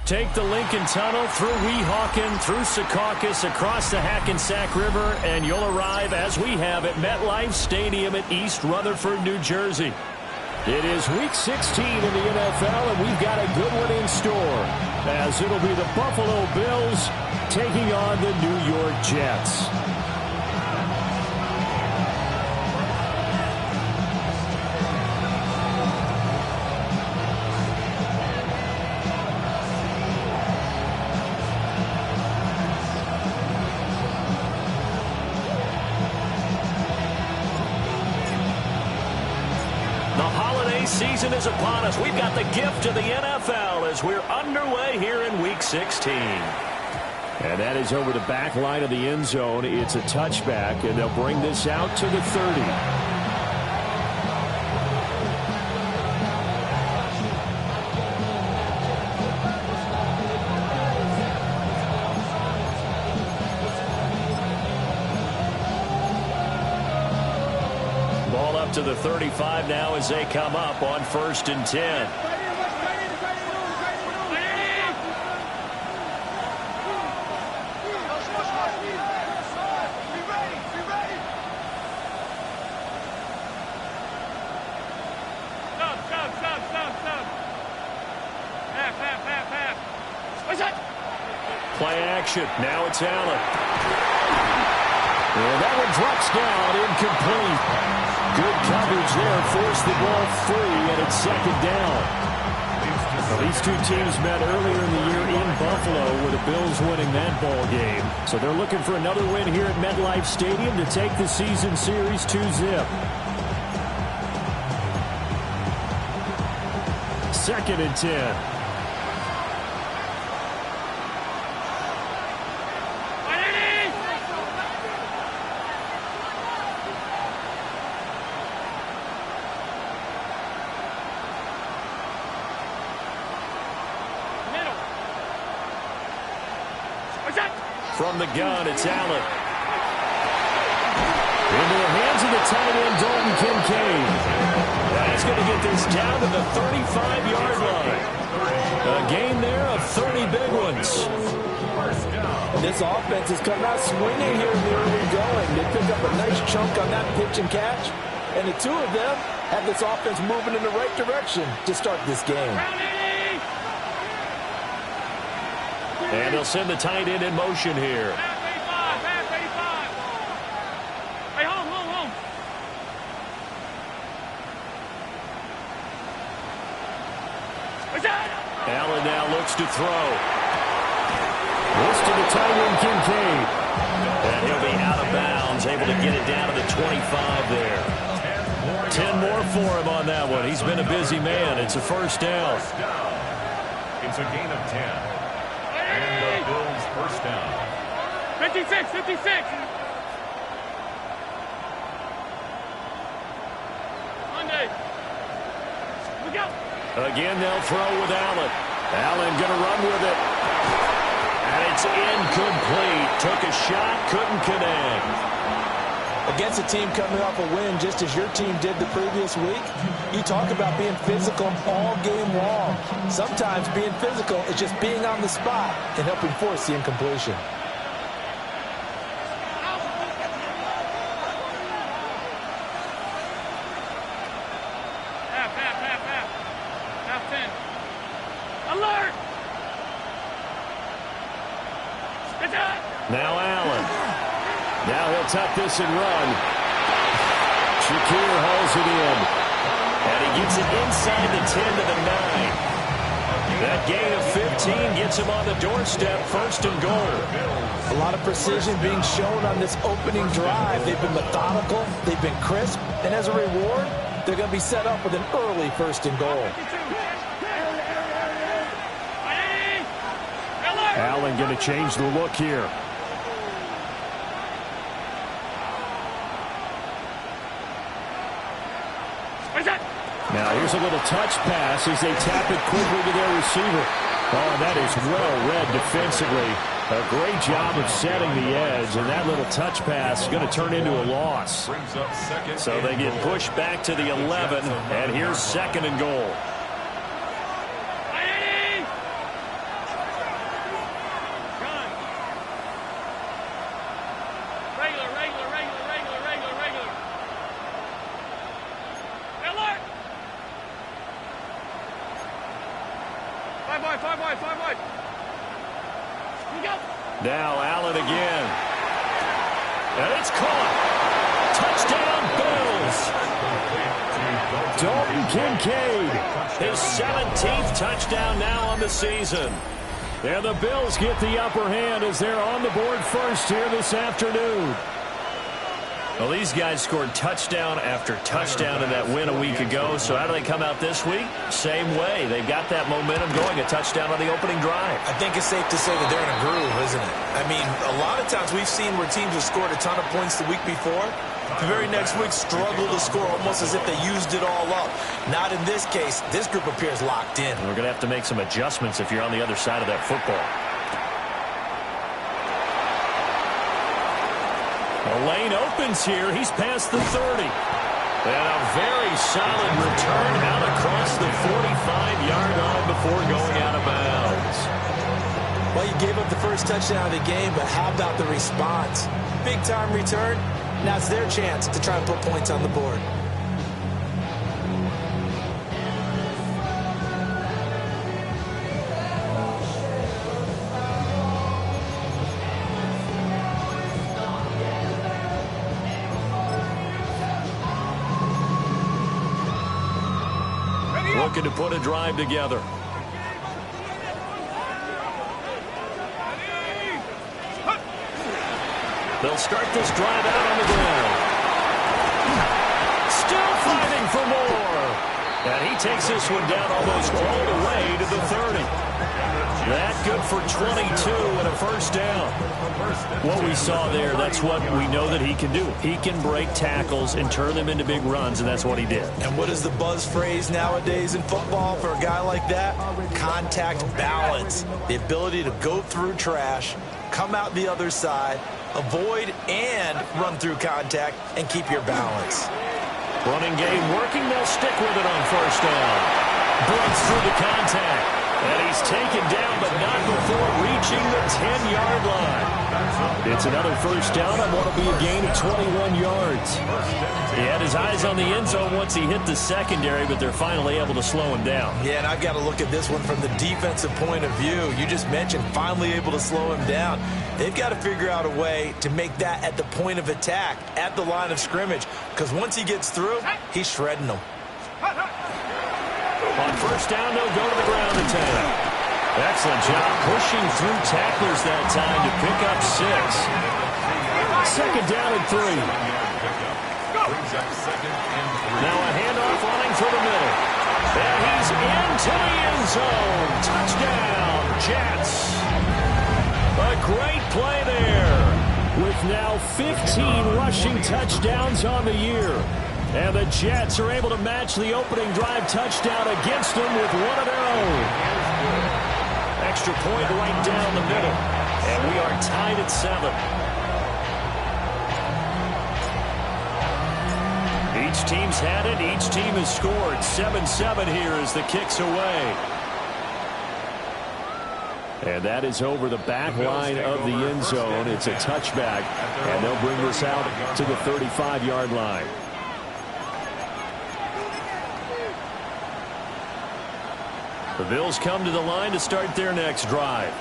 Take the Lincoln Tunnel through Weehawken, through Secaucus, across the Hackensack River, and you'll arrive, as we have, at MetLife Stadium at East Rutherford, New Jersey. It is Week 16 in the NFL, and we've got a good one in store, as it'll be the Buffalo Bills taking on the New York Jets. Season is upon us. We've got the gift of the NFL as we're underway here in Week 16. And that is over the back line of the end zone. It's a touchback, and they'll bring this out to the 30. To the 35 now as they come up on 1st and 10. Play action. Now it's Allen. And that one drops down, incomplete. Good coverage there, forced the ball free, and it's 2nd down. Now, these two teams met earlier in the year in Buffalo, with the Bills winning that ball game. So they're looking for another win here at MetLife Stadium to take the season series 2-zip. 2nd and 10. From the gun, it's Allen. Into the hands of the tight end, Dalton Kincaid. That's going to get this down to the 35-yard line. A gain there of 30 big ones. This offense is coming out swinging here in the early going. They pick up a nice chunk on that pitch and catch. And the two of them have this offense moving in the right direction to start this game. And they'll send the tight end in motion here. Allen now looks to throw. This to the tight end, Kincaid. And he'll be out of bounds, able to get it down to the 25 there. 10 more for him on that one. He's been a busy man. It's a 1st down. It's a gain of 10. And the Bills 1st down. 56, 56. Monday. We go. Again, they'll throw with Allen. Allen going to run with it. And it's incomplete. Took a shot, couldn't connect. Against a team coming off a win just as your team did the previous week, you talk about being physical all game long. Sometimes being physical is just being on the spot and helping force the incompletion. Half 10. Alert! Now Allen. Now he'll tuck this and run. Shakir hauls it in. And he gets it inside the 10 to the 9. That gain of 15 gets him on the doorstep, 1st and goal. A lot of precision being shown on this opening drive. They've been methodical, they've been crisp, and as a reward, they're going to be set up with an early 1st and goal. Allen going to change the look here. Now here's a little touch pass as they tap it quickly to their receiver. Oh, and that is well read defensively. A great job of setting the edge, and that little touch pass is going to turn into a loss. So they get pushed back to the 11, and here's 2nd and goal. 5 wide. We go. Now Allen again. And it's caught. Touchdown, Bills. Dalton Kincaid, his 17th touchdown now on the season. And the Bills get the upper hand as they're on the board first here this afternoon. Well, these guys scored touchdown after touchdown in that win a week ago. So how do they come out this week? Same way. They've got that momentum going, a touchdown on the opening drive. I think it's safe to say that they're in a groove, isn't it? I mean, a lot of times we've seen where teams have scored a ton of points the week before. The very next week struggle to score almost as if they used it all up. Not in this case. This group appears locked in. We're going to have to make some adjustments if you're on the other side of that football. The lane opens here. He's past the 30. And a very solid return out across the 45-yard line before going out of bounds. Well, you gave up the first touchdown of the game, but how about the response? Big-time return. Now it's their chance to try and put points on the board. Looking to put a drive together. They'll start this drive out on the ground. Still fighting for more. And he takes this one down almost all the way to the 30. That good for 22 and a first down. What we saw there, that's what we know that he can do. He can break tackles and turn them into big runs, and that's what he did. And what is the buzz phrase nowadays in football for a guy like that? Contact balance. The ability to go through trash, come out the other side, avoid and run through contact, and keep your balance. Running game working. They'll stick with it on first down. Breaks through the contact. And he's taken down, but not before reaching the 10-yard line. It's another first down on what will be a gain of 21 yards. He had his eyes on the end zone once he hit the secondary, but they're finally able to slow him down. Yeah, and I've got to look at this one from the defensive point of view. You just mentioned finally able to slow him down. They've got to figure out a way to make that at the point of attack, at the line of scrimmage, because once he gets through, he's shredding them. On first down, they'll go to the ground attack. Excellent job pushing through tacklers that time to pick up 6. Second down and 3. Now a handoff running for the middle. And he's into the end zone. Touchdown, Jets. A great play there. With now 15 rushing touchdowns on the year. And the Jets are able to match the opening drive touchdown against them with one of their own. Extra point right down the middle. And we are tied at 7. Each team's had it. Each team has scored. 7-7 here as the kick's away. And that is over the back line of the end zone. It's a touchback. And they'll bring this out to the 35-yard line. The Bills come to the line to start their next drive.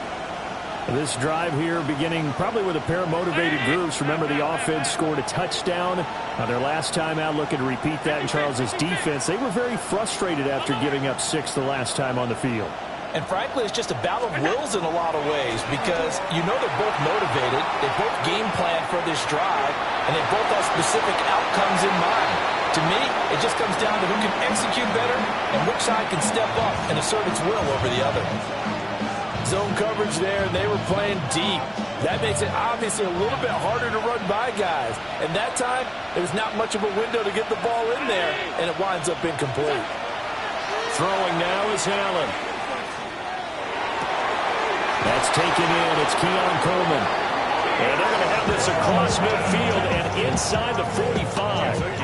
This drive here beginning probably with a pair of motivated groups. Remember, the offense scored a touchdown on their last time out. Looking to repeat that in Charles's defense. They were very frustrated after giving up 6 the last time on the field. And frankly, it's just a battle of wills in a lot of ways because you know they're both motivated. They both game plan for this drive, and they both have specific outcomes in mind. To me, it just comes down to who can execute better and which side can step up and assert its will over the other. Zone coverage there, and they were playing deep. That makes it obviously a little bit harder to run by guys. And that time, there's not much of a window to get the ball in there, and it winds up incomplete. Throwing now is Allen. That's taken in. It's Keon Coleman. And they're going to have this across midfield and inside the 45.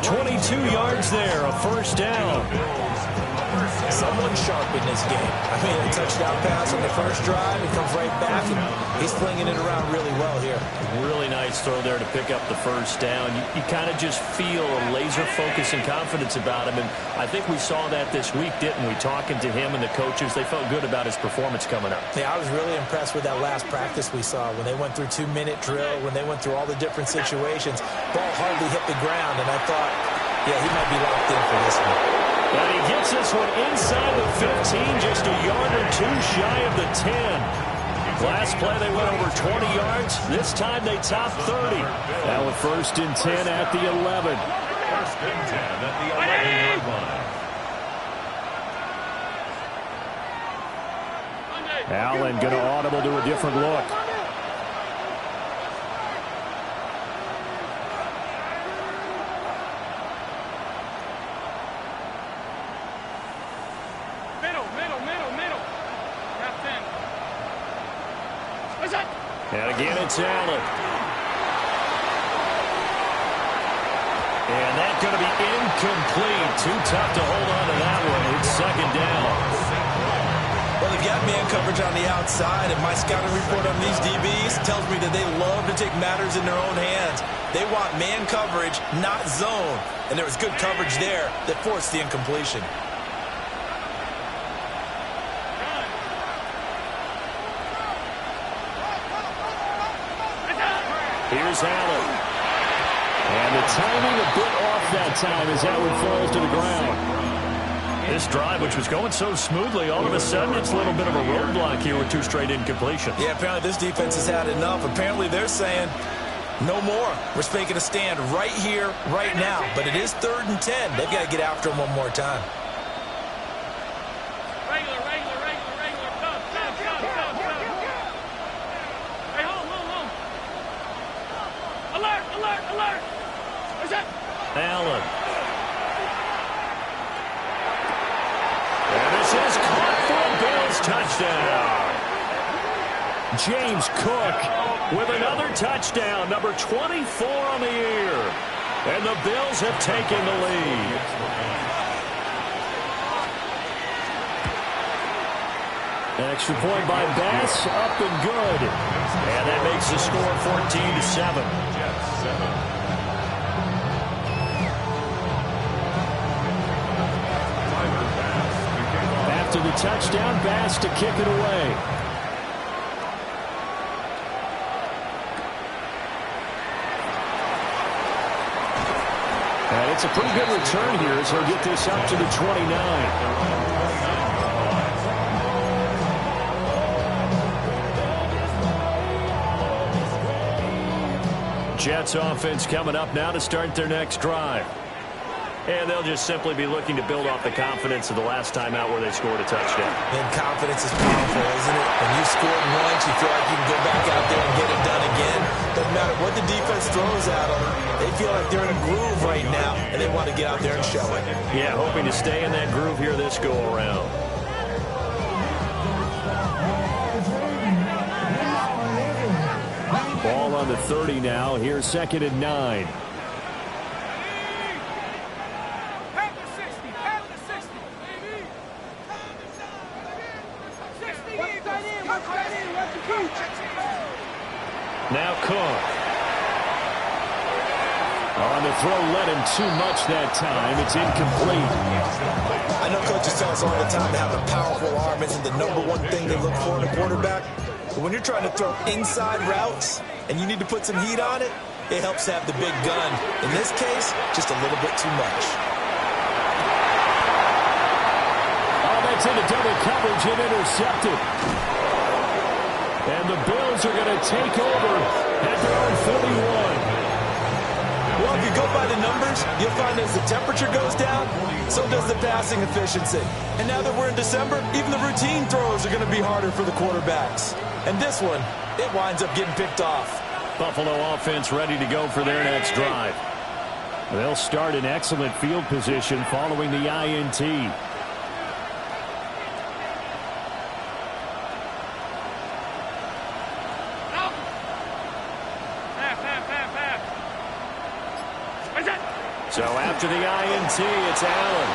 22 yards there, a first down. Someone sharp in this game. I mean, a touchdown pass on the first drive. He comes right back, and he's flinging it around really well here. Really nice throw there to pick up the first down. You kind of just feel a laser focus and confidence about him, and I think we saw that this week, didn't we? Talking to him and the coaches, they felt good about his performance coming up. Yeah, I was really impressed with that last practice we saw when they went through 2-minute drill, when they went through all the different situations. Ball hardly hit the ground, and I thought, yeah, he might be locked in for this one. And he gets this one inside the 15, just a yard or two shy of the 10. Last play, they went over 20 yards. This time, they topped 30. Now with 1st and 10 at the 11. 1st and 10 at the 11-yard line. Allen going to audible to a different look. And again, it's Allen. And that's going to be incomplete. Too tough to hold on to that one. It's 2nd down. Well, they've got man coverage on the outside, and my scouting report on these DBs tells me that they love to take matters in their own hands. They want man coverage, not zone. And there was good coverage there that forced the incompletion. Here's Allen. And the timing a bit off that time as that one falls to the ground. This drive, which was going so smoothly, all of a sudden it's a little bit of a roadblock here with 2 straight incompletions. Yeah, apparently this defense has had enough. Apparently they're saying, no more. We're making a stand right here, right now. But it is 3rd and 10. They've got to get after him one more time. Allen. And this is caught for a Bills touchdown. James Cook with another touchdown, number 24 on the year. And the Bills have taken the lead. Extra point by Bass, up and good. And that makes the score 14-7. Jets 7. After the touchdown, Bass to kick it away. And it's a pretty good return here as he'll get this up to the 29. Jets offense coming up now to start their next drive. And they'll just simply be looking to build off the confidence of the last time out where they scored a touchdown. And confidence is powerful, isn't it? When you scored once, you feel like you can go back out there and get it done again. Doesn't matter what the defense throws at them. They feel like they're in a groove right now, and they want to get out there and show it. Yeah, hoping to stay in that groove here this go-around. Ball on the 30 now. Here's 2nd and 9. Now Cook. On the throw, led him too much that time. It's incomplete. I know coaches tell us all the time to have a powerful arm isn't the #1 thing they look for in a quarterback. But when you're trying to throw inside routes and you need to put some heat on it, it helps to have the big gun. In this case, just a little bit too much. Oh, that's into double coverage and intercepted. And the Bills are going to take over at their own 41. Well, if you go by the numbers, you'll find as the temperature goes down, so does the passing efficiency. And now that we're in December, even the routine throws are going to be harder for the quarterbacks. And this one, it winds up getting picked off. Buffalo offense ready to go for their next drive. They'll start in excellent field position following the INT. So after the INT, it's Allen.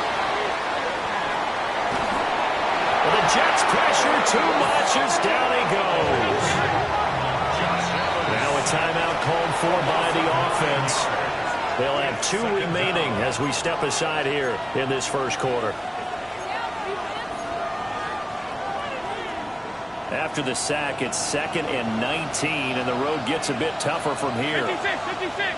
The Jets pressure too much as down he goes. Now a timeout called for by the offense. They'll have 2 remaining as we step aside here in this first quarter. After the sack, it's 2nd and 19, and the road gets a bit tougher from here. 56, 56.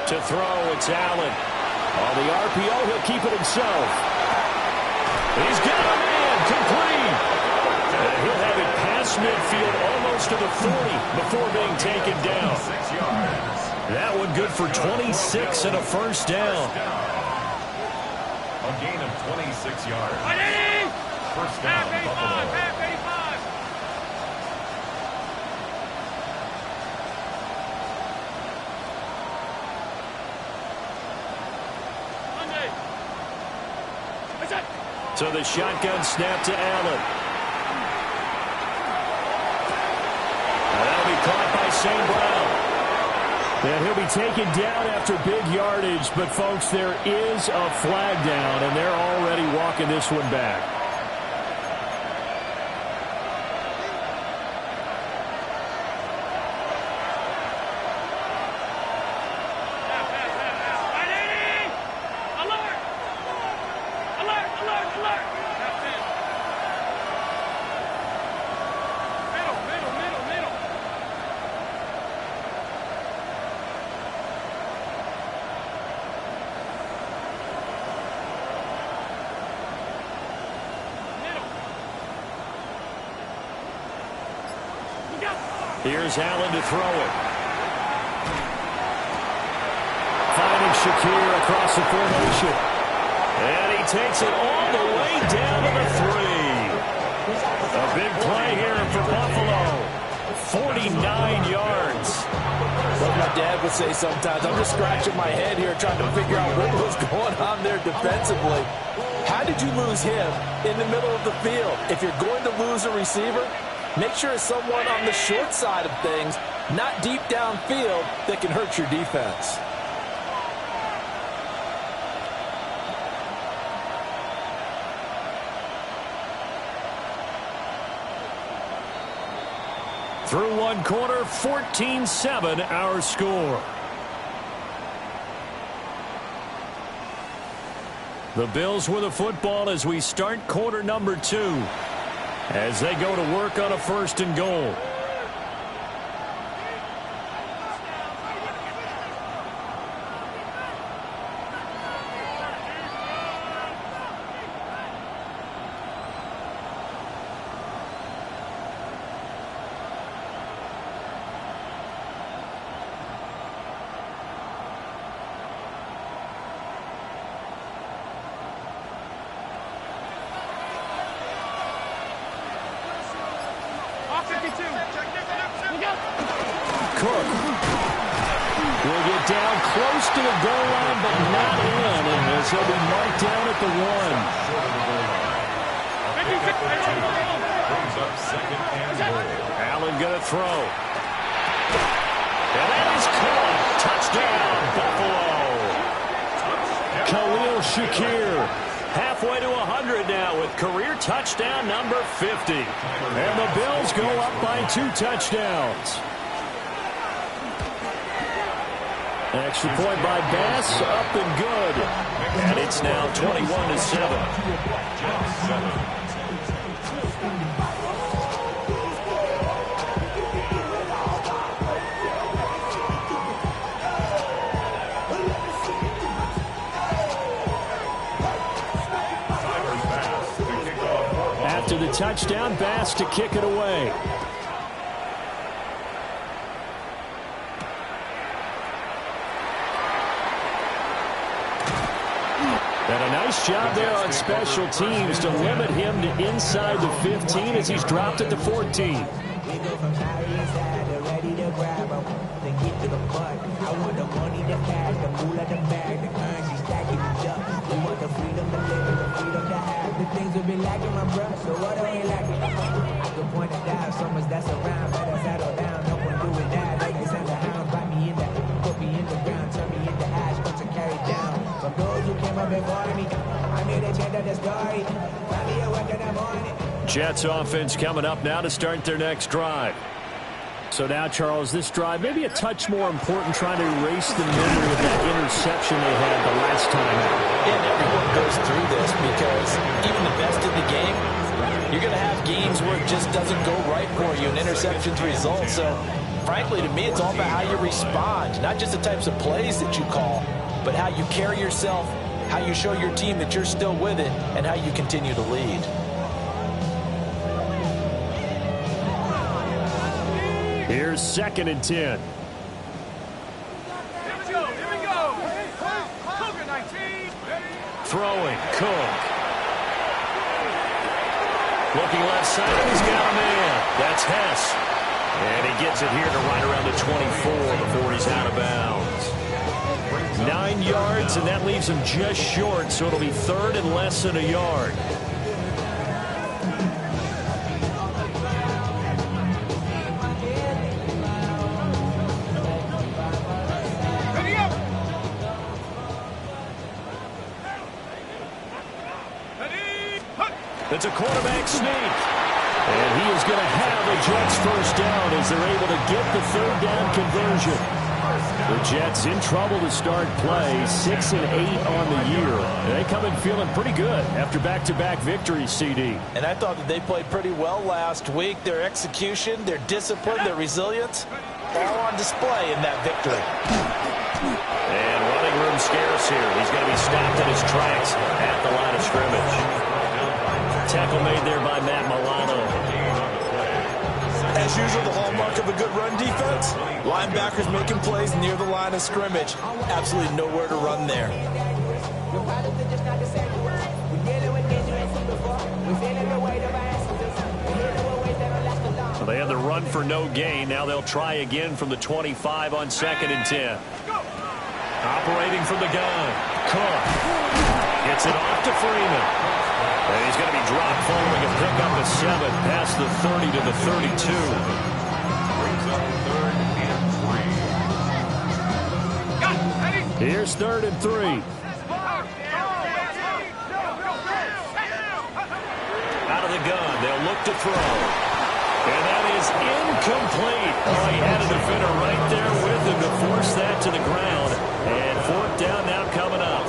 To throw, it's Allen. On the RPO, he'll keep it himself. He's got a man, complete. And he'll have it past midfield, almost to the 40 before being taken down. 6 yards. That one good for 26 and a first down. A gain of 26 yards. First down, Half 85, Buffalo. half 85. So the shotgun snap to Allen. And that'll be caught by St. Brown. And he'll be taken down after big yardage. But, folks, there is a flag down, and they're already walking this one back. Here's Allen to throw it. Finding Shakir across the formation. And he takes it all the way down to the 3. A big play here for Buffalo. 49 yards. What my dad would say sometimes, I'm just scratching my head here trying to figure out what was going on there defensively. How did you lose him in the middle of the field? If you're going to lose a receiver, make sure it's someone on the short side of things, not deep downfield, that can hurt your defense. Through one quarter, 14-7 our score. The Bills with the football as we start quarter number 2. As they go to work on a 1st and goal. Cook will get down close to the goal line, but not in, and as he'll be marked down at the 1. Brings up 2nd and goal. Allen going to throw. And that is caught. Touchdown, Buffalo. Khalil Shakir. Halfway to 100 now with career touchdown number 50. And the Bills go up by 2 touchdowns. Extra point by Bass, up and good. And it's now 21-7. After the touchdown, Bass to kick it away. And a nice job there on special teams to limit him to inside the 15 as he's dropped at the 14. Jets offense coming up now to start their next drive. So now, Charles, this drive maybe a touch more important, trying to erase the memory of that interception they had the last time out. And everyone goes through this because even the best in the game, you're going to have games where it just doesn't go right for you, and interceptions result. So, frankly, to me, it's all about how you respond, not just the types of plays that you call, but how you carry yourself, how you show your team that you're still with it, and how you continue to lead. Here's 2nd and 10. Here we go. Here we go. Cougar 19. Throwing, Cook. Looking left side, he's got a man. That's Hess. And he gets it here to right around the 24 before he's out of bounds. 9 yards, and that leaves him just short, so it'll be 3rd and less than a yard. It's a quarterback sneak. And he is going to have the Jets first down as they're able to get the 3rd down conversion. The Jets in trouble to start play, 6 and 8 on the year. They come in feeling pretty good after back-to-back victories, CD. And I thought that they played pretty well last week. Their execution, their discipline, their resilience, all on display in that victory. And running room scarce here. He's going to be stopped in his tracks at the line of scrimmage. Tackle made there by Matt Milano. As usual, the hallmark of a good run defense, linebackers making plays near the line of scrimmage. Absolutely nowhere to run there. So they had the run for no gain. Now they'll try again from the 25 on 2nd and 10. Operating from the gun. Cook gets it off to Freeman. And he's going to be dropped following a pickup of 7 past the 30 to the 32. Here's 3rd and 3. Out of the gun, they'll look to throw. And that is incomplete. Oh, he had a defender right there with him to force that to the ground. And 4th down now coming up.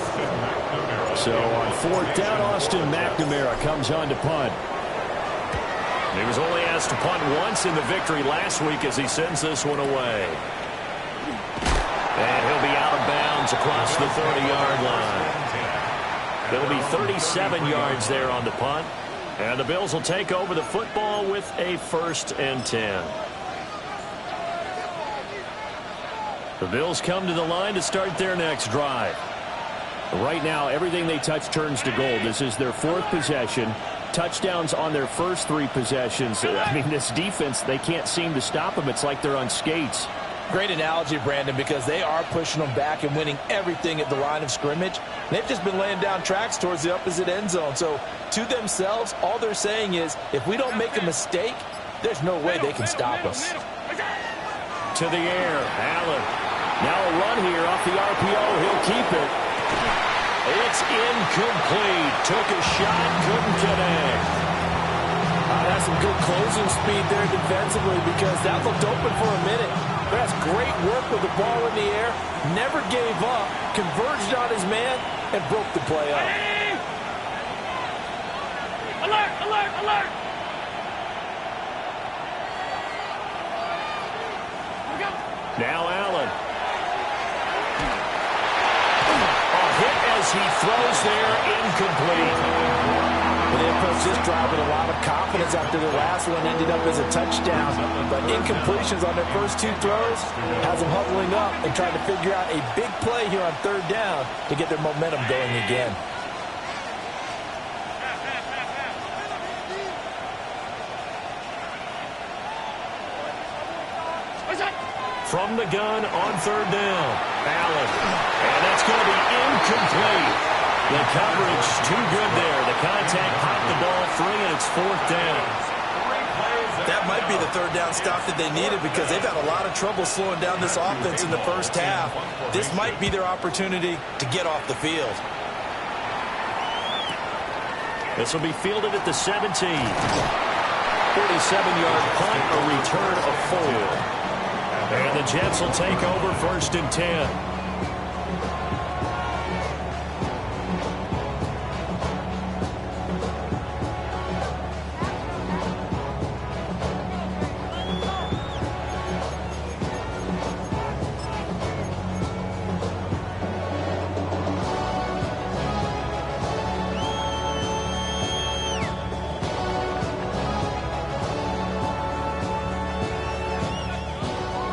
So on 4th down, Austin McNamara comes on to punt. He was only asked to punt once in the victory last week as he sends this one away. And he'll be out of bounds across the 30-yard line. There'll be 37 yards there on the punt. And the Bills will take over the football with a 1st and 10. The Bills come to the line to start their next drive. Right now, everything they touch turns to gold. This is their 4th possession. Touchdowns on their first 3 possessions. I mean, this defense, they can't seem to stop them. It's like they're on skates. Great analogy, Brandon, because they are pushing them back and winning everything at the line of scrimmage. They've just been laying down tracks towards the opposite end zone. So, to themselves, all they're saying is, if we don't make a mistake, there's no way they can stop us. To the air, Allen. Now a run here off the RPO. He'll keep it. It's incomplete. Took a shot, couldn't connect. That's some good closing speed there defensively because that looked open for a minute. That's great work with the ball in the air. Never gave up. Converged on his man and broke the play up. Alert! Alert! Alert! Now Allen. Hit as he throws there, incomplete. They approached this drive with a lot of confidence after the last one ended up as a touchdown. But incompletions on their first 2 throws has them huddling up and trying to figure out a big play here on 3rd down to get their momentum going again. From the gun on 3rd down, Allen. And that's going to be incomplete. The coverage too good there. The contact popped the ball free, and it's 4th down. That might be the 3rd down stop that they needed because they've had a lot of trouble slowing down this offense in the first half. This might be their opportunity to get off the field. This will be fielded at the 17. 47-yard punt, a return of 4. And the Jets will take over 1st and 10.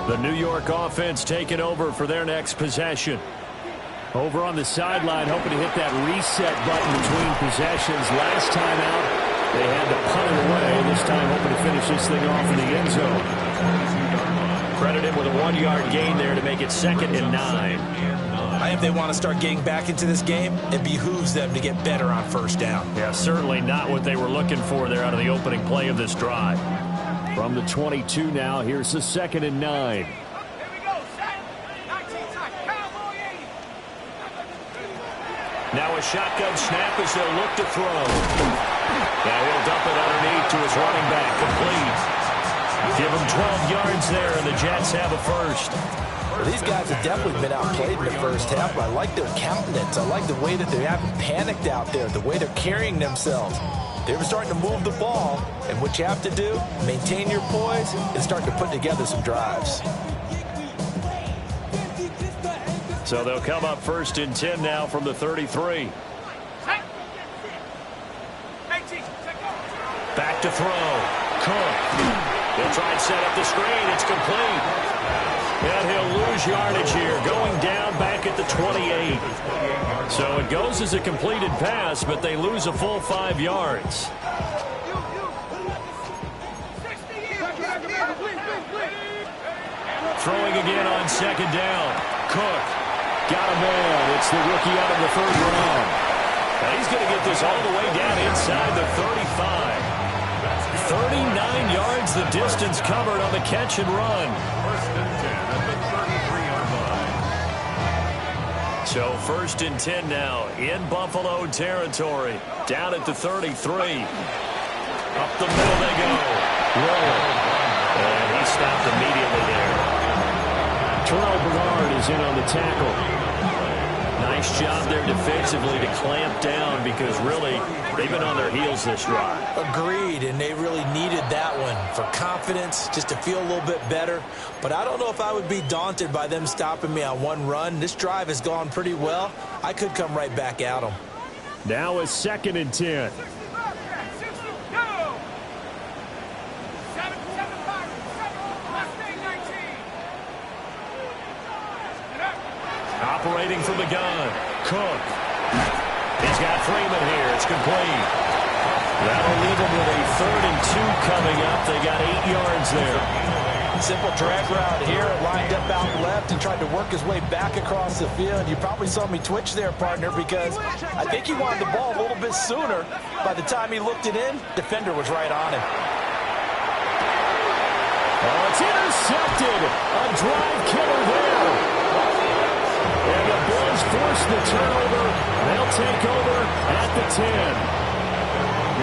The New York offense taking over for their next possession. Over on the sideline, hoping to hit that reset button between possessions. Last time out, they had to punt it away. This time, hoping to finish this thing off in the end zone. Credit him with a 1-yard gain there to make it 2nd and 9. I think they want to start getting back into this game. It behooves them to get better on 1st down. Yeah, certainly not what they were looking for there out of the opening play of this drive. From the 22 now, here's the 2nd and 9. Here we go, set. 19 time. Cowboy 80. Now a shotgun snap as they'll look to throw. Now he'll dump it underneath to his running back, complete. Give him 12 yards there, and the Jets have a first. Well, these guys have definitely been outplayed in the 1st half, but I like their countenance. I like the way that they haven't panicked out there, the way they're carrying themselves. They were starting to move the ball, and what you have to do, maintain your poise and start to put together some drives. So they'll come up 1st and 10 now from the 33. Back to throw. Cook. He'll try and set up the screen. It's complete. And he'll lose yardage here, going down back at the 28. So it goes as a completed pass, but they lose a full 5 yards. Throwing again on 2nd down. Cook got a man. It's the rookie out of the 3rd round. And he's going to get this all the way down inside the 35. 39 yards the distance covered on the catch and run. 1st and 10 at the 33-yard line. So 1st and 10 now in Buffalo territory. Down at the 33. Up the middle they go. Roll. And he stopped immediately there. Terrell Bernard is in on the tackle. Nice job there defensively to clamp down because really they've been on their heels this drive. Agreed, and they really needed that one for confidence, just to feel a little bit better. But I don't know if I would be daunted by them stopping me on one run. This drive has gone pretty well. I could come right back at them. Now a 2nd and 10. Operating from the gun. Cook. He's got Freeman here. It's complete. That'll leave him with a 3rd and 2 coming up. They got 8 yards there. Simple drag route here. Lined up out left and tried to work his way back across the field. You probably saw me twitch there, partner, because I think he wanted the ball a little bit sooner. By the time he looked it in, defender was right on him. Oh, it's intercepted. A drive killer there. And the Bulls force the turnover. They'll take over at the 10.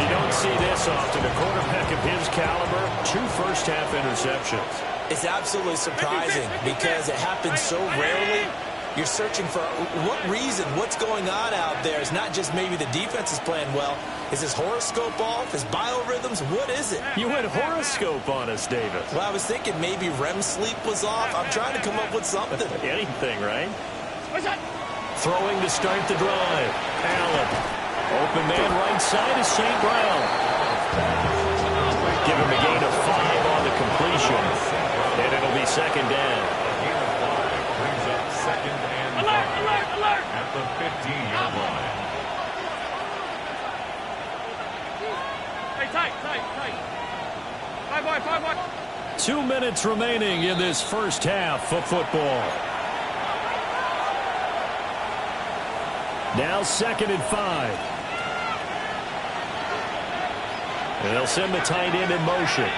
We don't see this often. A quarterback of his caliber, 2 first-half interceptions. It's absolutely surprising because it happens so rarely. You're searching for what reason, what's going on out there. It's not just maybe the defense is playing well. Is his horoscope off? His biorhythms? What is it? You went horoscope on us, David. Well, I was thinking maybe REM sleep was off. I'm trying to come up with something. Anything, right? Throwing to start the drive. Allen. Open man right side is St. Brown. Give him a gain of 5 on the completion. And it'll be 2nd down. Gain of 5 brings up 2nd and 5 at the 15-yard line. Hey, tight. 5-wide. 2 minutes remaining in this first half of football. Now 2nd and 5. And they'll send the tight end in motion.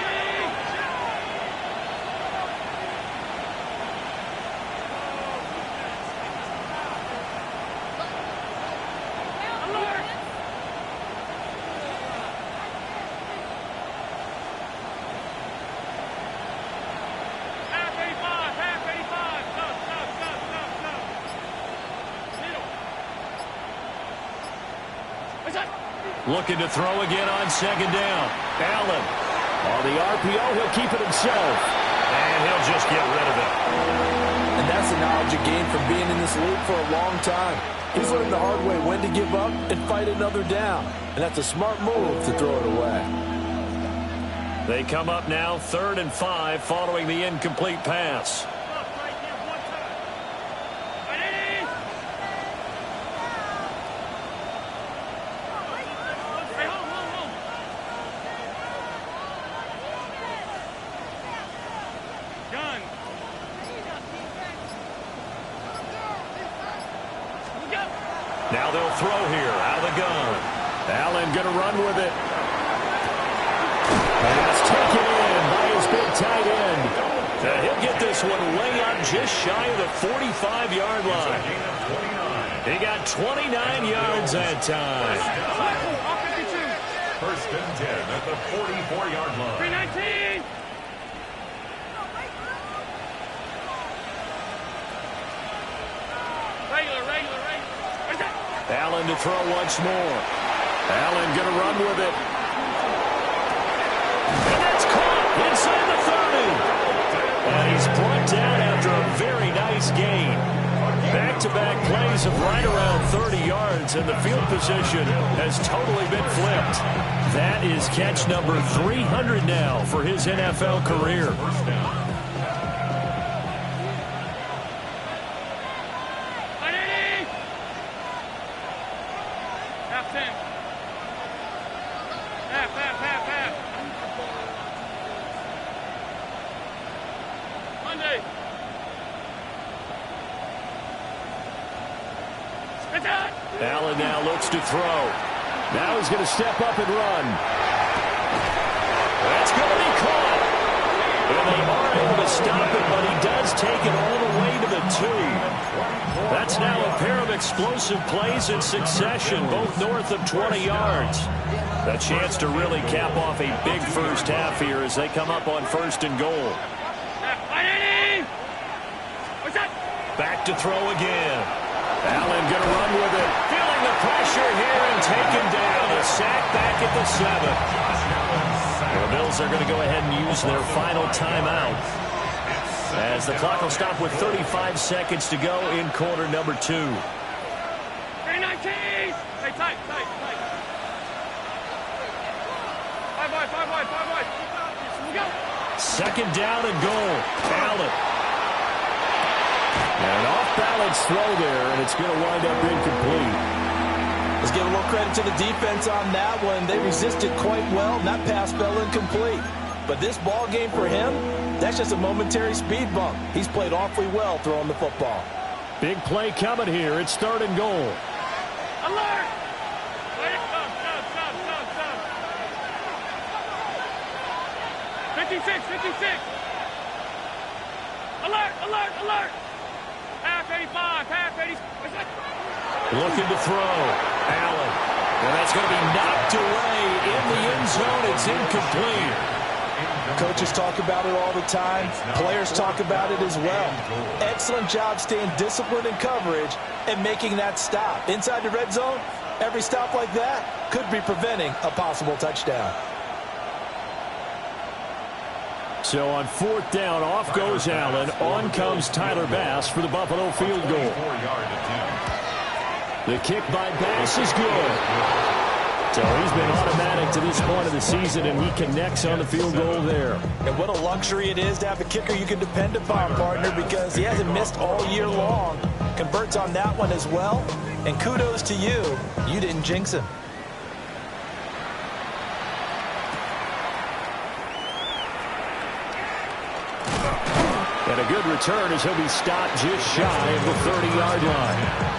Looking to throw again on second down. Allen. On the RPO, he'll keep it himself. And he'll just get rid of it. And that's the knowledge you gain from being in this league for a long time. He's learned the hard way when to give up and fight another down. And that's a smart move to throw it away. They come up now 3rd and 5 following the incomplete pass. Now they'll throw here out of the gun. Allen going to run with it. And it's taken in by his big tight end. And he'll get this one way up just shy of the 45-yard line. He got 29 yards that time. First and 10 at the 44-yard line. 319. Regular. Allen to throw once more. Allen going to run with it. And that's caught inside the 30. And he's brought down after a very nice gain. Back-to-back plays of right around 30 yards, and the field position has totally been flipped. That is catch number 300 now for his NFL career. Allen now looks to throw. Now he's going to step up and run. That's going to be caught. And they are able to stop it, but he does take it all the way to the 2. That's now a pair of explosive plays in succession, both north of 20 yards. A chance to really cap off a big first half here as they come up on 1st and goal. Back to throw again. Allen going to run with it. Feeling the pressure here and taken down. A sack back at the 7. The Bills are going to go ahead and use their final timeout as the clock will stop with 35 seconds to go in quarter number 2. 319. Hey, tight. 5 wide. We go. Second down and goal. Allen. And an off-balance throw there, and it's going to wind up incomplete. Let's give a little credit to the defense on that one. They resisted quite well, and that pass fell incomplete. But this ball game for him, that's just a momentary speed bump. He's played awfully well throwing the football. Big play coming here. It's 3rd and goal. Alert! Stop. 56. Alert! Half 85, half 80. Looking to throw. Allen. And that's going to be knocked away in the end zone. It's incomplete. Coaches talk about it all the time. Players talk about it as well. Excellent job staying disciplined in coverage and making that stop. Inside the red zone, every stop like that could be preventing a possible touchdown. So on 4th down, off goes Allen. On comes Tyler Bass for the Buffalo field goal. The kick by Bass is good. So he's been automatic to this point of the season, and he connects on the field goal there. And what a luxury it is to have a kicker you can depend upon, partner, because he hasn't missed all year long. Converts on that one as well. And kudos to you. You didn't jinx him. And a good return as he'll be stopped just shy of the 30-yard line.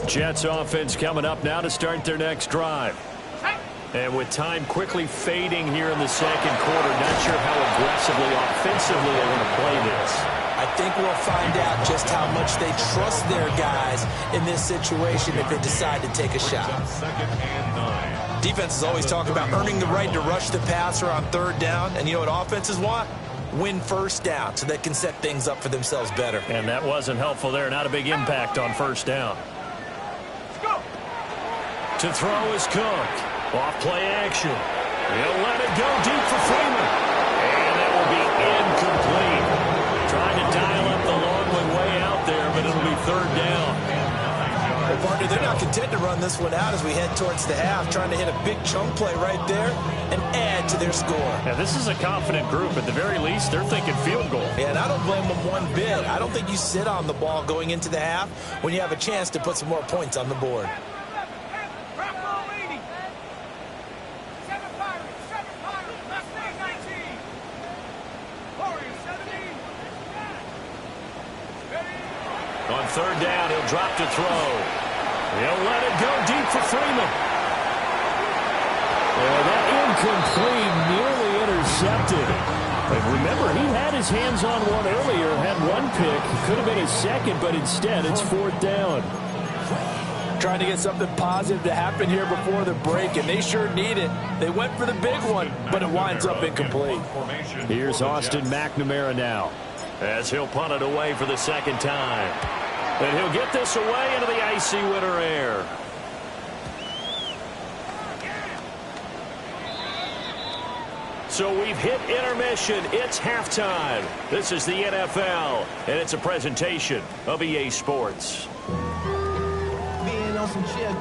Jets offense coming up now to start their next drive. And with time quickly fading here in the second quarter, not sure how aggressively, offensively they're going to play this. I think we'll find out just how much they trust their guys in this situation if they decide to take a shot. Second and 9. Defenses always talk about earning the right to rush the passer on third down, and you know what offenses want? Win first down so they can set things up for themselves better. And that wasn't helpful there. Not a big impact on first down. To throw is Cook. Off play action. He'll let it go deep for Freeman. And that will be incomplete. Trying to dial up the long way out there, but it'll be third down. Well, partner, they're not content to run this one out as we head towards the half, trying to hit a big chunk play right there and add to their score. Yeah, this is a confident group. At the very least, they're thinking field goal. Yeah, and I don't blame them one bit. I don't think you sit on the ball going into the half when you have a chance to put some more points on the board. On third down, he'll drop to throw. He'll let it go deep for Freeman. And that incomplete, nearly intercepted. But remember, he had his hands on one earlier, had one pick. Could have been his second, but instead it's fourth down. Trying to get something positive to happen here before the break, and they sure need it. They went for the big one, but it winds up incomplete. Here's Austin McNamara now, as he'll punt it away for the second time. And he'll get this away into the icy winter air. So we've hit intermission. It's halftime. This is the NFL, and it's a presentation of EA Sports. Being on some shit,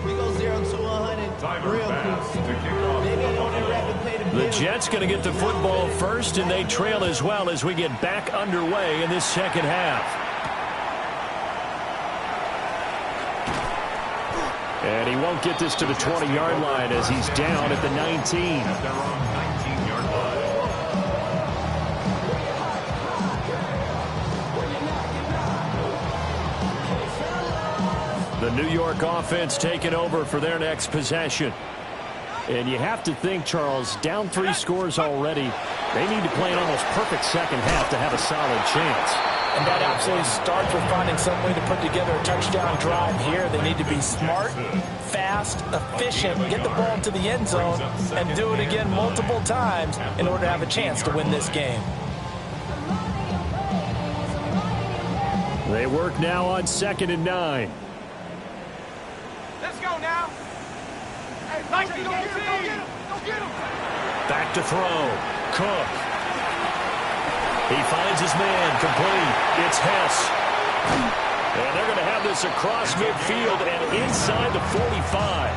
we go 0 to 100 Timer real pass quick. to kick off. Maybe on that rapid play to The build. Jets going to get the football first, and they trail as well as we get back underway in this second half. And he won't get this to the 20-yard line as he's down at the 19. At their own 19-yard line. The New York offense taking over for their next possession. And you have to think, Charles, down 3 scores already. They need to play an almost perfect second half to have a solid chance. And that absolutely starts with finding some way to put together a touchdown drive here. They need to be smart, fast, efficient, get the ball to the end zone, and do it again multiple times in order to have a chance to win this game. They work now on 2nd and 9. Let's go now. Hey, go get him, go get him. Back to throw. Cook. He finds his man, complete. It's Hess. And they're going to have this across midfield and inside the 45.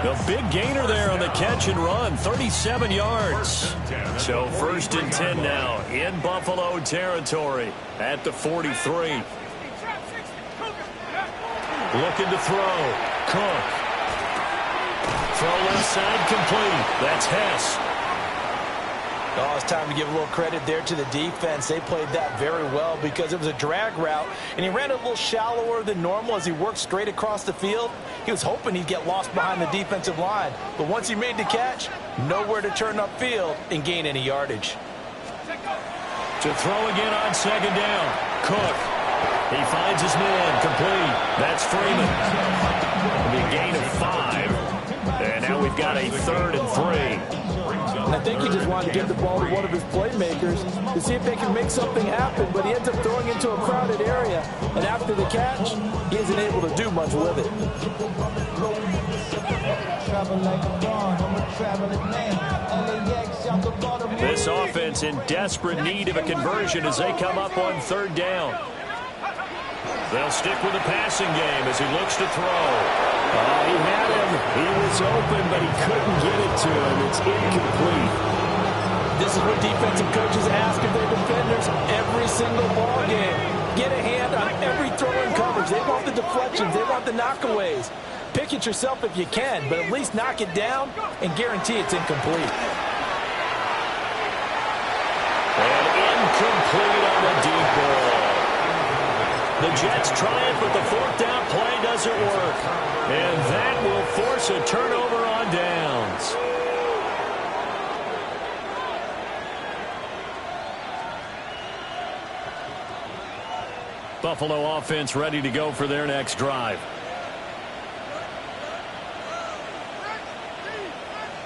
The big gainer there on the catch and run, 37 yards. So 1st and 10 now in Buffalo territory at the 43. Looking to throw. Cook. Throw left side complete. That's Hess. Oh, it's time to give a little credit there to the defense. They played that very well because it was a drag route, and he ran a little shallower than normal as he worked straight across the field. He was hoping he'd get lost behind the defensive line, but once he made the catch, nowhere to turn upfield and gain any yardage. To throw again on 2nd down. Cook. He finds his man, complete. That's Freeman. It'll be a gain of 5. And now we've got a 3rd and 3. And I think he just wanted to give the ball to one of his playmakers to see if they can make something happen, but he ends up throwing into a crowded area. And after the catch, he isn't able to do much with it. This offense in desperate need of a conversion as they come up on 3rd down. They'll stick with the passing game as he looks to throw. He had him. He was open, but he couldn't get it to him. It's incomplete. This is what defensive coaches ask of their defenders every single ball game. Get a hand on every throw in coverage. They want the deflections. They want the knockaways. Pick it yourself if you can, but at least knock it down and guarantee it's incomplete. And incomplete on the deep ball. The Jets try it, but the 4th down play doesn't work. And that will force a turnover on downs. Buffalo offense ready to go for their next drive.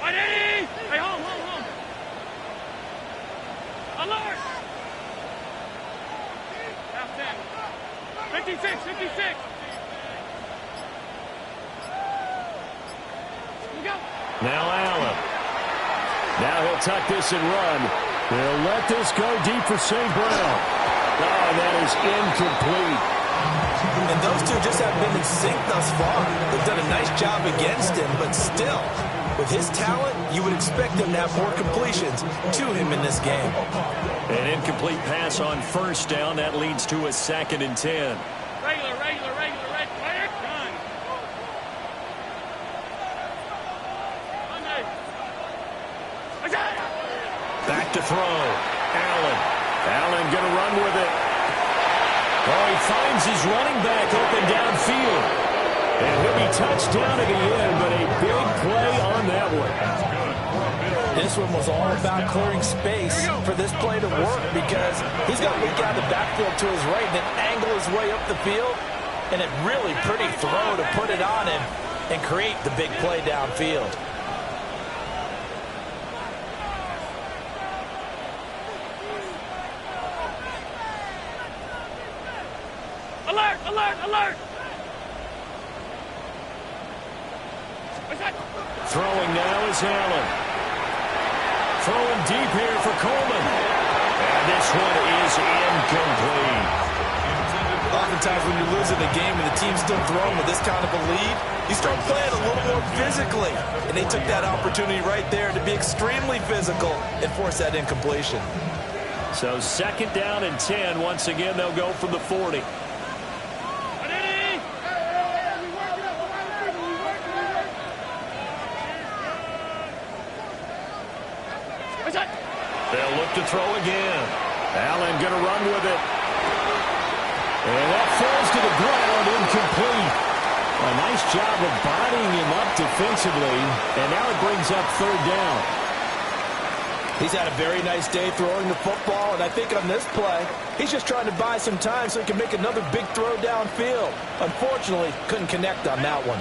Hey, home. Alert! Half 10. 56. Now Allen. Now he'll tuck this and run. They'll let this go deep for St. Brown. Oh, and that is incomplete. And those two just have been in sync thus far. They've done a nice job against him, but still, with his talent, you would expect him to have more completions to him in this game. An incomplete pass on first down. That leads to a 2nd and 10. Regular. Done. Back to throw. Allen going to run with it. Oh, he finds his running back open downfield. And he'll be touched down at the end, but a big play on that one. This one was all about clearing space for this play to work because he's got to look out the backfield to his right and then angle his way up the field. And a really pretty throw to put it on him and create the big play downfield. Alert! Throwing now is Allen. Throwing deep here for Coleman. And this one is incomplete. Oftentimes when you're losing a game and the team's still throwing with this kind of a lead, you start playing a little more physically. And they took that opportunity right there to be extremely physical and force that incompletion. So 2nd down and 10. Once again, they'll go from the 40. They'll look to throw again. Allen going to run with it. And that falls to the ground, incomplete. A nice job of bodying him up defensively. And now it brings up 3rd down. He's had a very nice day throwing the football, and I think on this play, he's just trying to buy some time so he can make another big throw downfield. Unfortunately, couldn't connect on that one.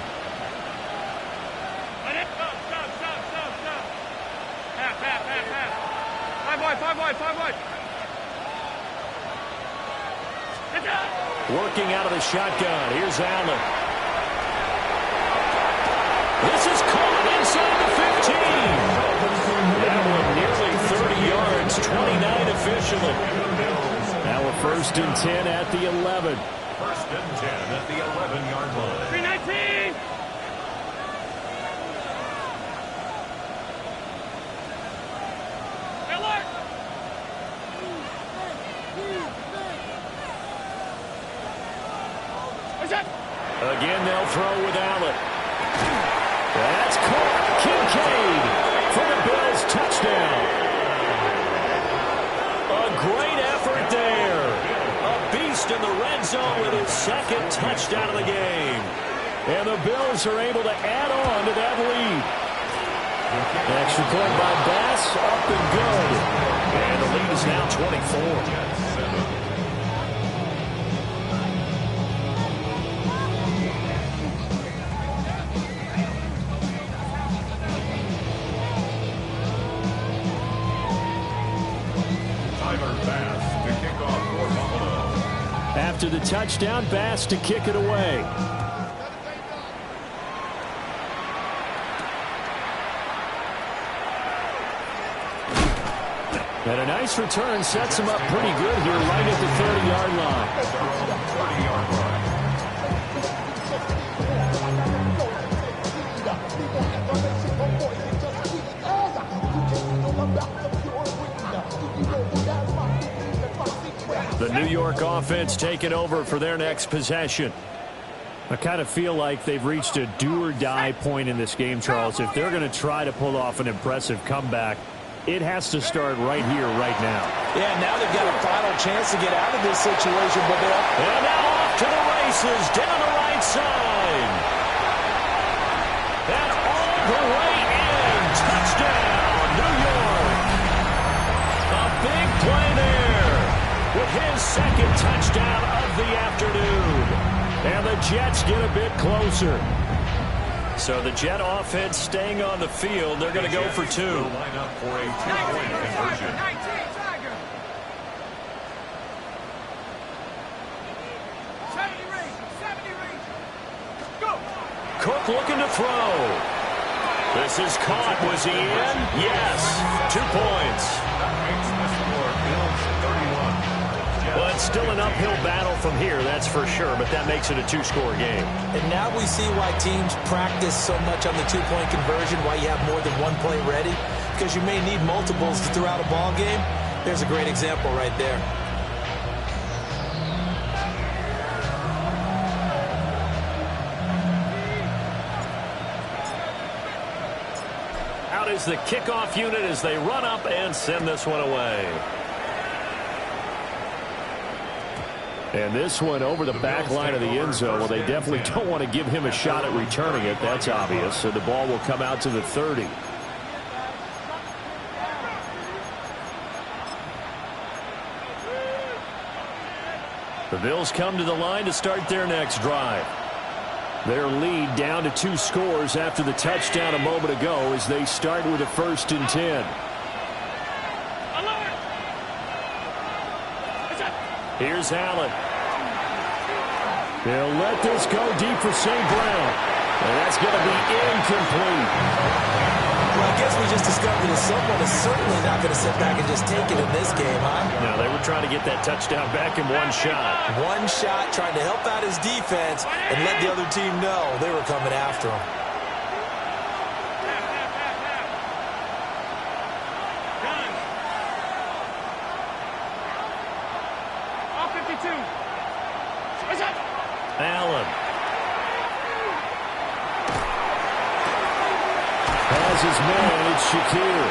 Five wide. Working out of the shotgun. Here's Allen. This is caught inside the 15. That one nearly 30 yards, 29 officially. Now a 1st and 10 at the 11. 1st and 10 at the 11-yard line. 319. Again, they'll throw with Allen. That's caught. Kincaid for the Bills touchdown. A great effort there. A beast in the red zone with his 2nd touchdown of the game. And the Bills are able to add on to that lead. Extra point by Bass, up and good. And the lead is now 24. After the touchdown, Bass to kick it away. And a nice return sets him up pretty good here right at the 30-yard line. The New York offense taking over for their next possession. I kind of feel like they've reached a do-or-die point in this game, Charles. If they're going to try to pull off an impressive comeback, it has to start right here, right now. Yeah, now they've got a final chance to get out of this situation. But and now off to the races, down the right side. And all the way in. Touchdown, New York. A big play there with his 2nd touchdown of the afternoon. Jets get a bit closer. So the Jet offense staying on the field. They're going to go for two. Will line up for a two-point conversion. 19, Tiger. 70 range. Go. Cook looking to throw. This is caught. Was he in? Yes. 2 points. That makes the score Bills 31. Well, it's still an uphill battle from here, that's for sure, but that makes it a 2-score game. And now we see why teams practice so much on the two-point conversion, why you have more than one play ready, because you may need multiples throughout a ball game. There's a great example right there. Out is the kickoff unit as they run up and send this one away. And this one over the back line of the end zone. Well, they definitely don't want to give him a shot at returning it. That's obvious. So the ball will come out to the 30. The Bills come to the line to start their next drive. Their lead down to 2 scores after the touchdown a moment ago as they start with a 1st and 10. Here's Allen. They'll let this go deep for St. Brown. And that's going to be incomplete. Well, I guess we just discovered that someone is certainly not going to sit back and just take it in this game, huh? No, they were trying to get that touchdown back in one shot. One shot, trying to help out his defense and let the other team know they were coming after him. Allen. Has his man, it's Shakir.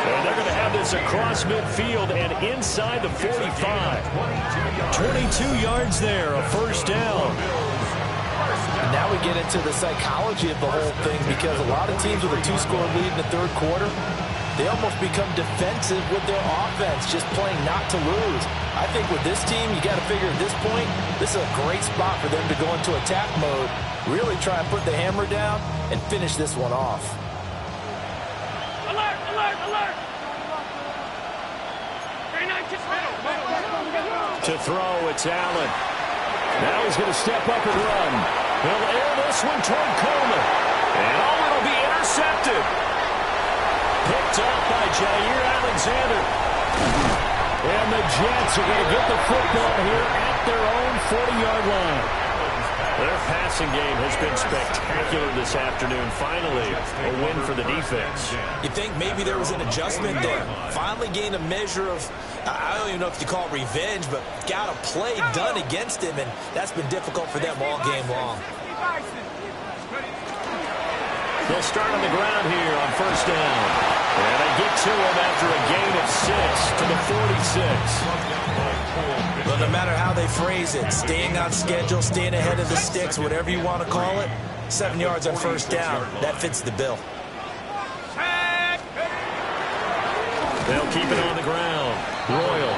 And they're going to have this across midfield and inside the 45. 22 yards there, a 1st down. And now we get into the psychology of the whole thing, because a lot of teams with a 2-score lead in the 3rd quarter, they almost become defensive with their offense, just playing not to lose. I think with this team, you got to figure at this point, this is a great spot for them to go into attack mode, really try and put the hammer down and finish this one off. Alert, alert, alert. To throw, it's Allen. Now he's going to step up and run. He'll air this one toward Coleman. And it'll be intercepted. Picked up by Jair Alexander. And the Jets are going to get the football here at their own 40-yard line. Their passing game has been spectacular this afternoon. Finally, a win for the defense. You think maybe there was an adjustment there. Finally gained a measure of, I don't even know if you call it revenge, but got a play done against him, and that's been difficult for them all game long. They'll start on the ground here on 1st down. And they get to him after a gain of 6 to the 46. Well, no matter how they phrase it, staying on schedule, staying ahead of the sticks, whatever you want to call it, 7 yards on 1st down, that fits the bill. They'll keep it on the ground. Royal,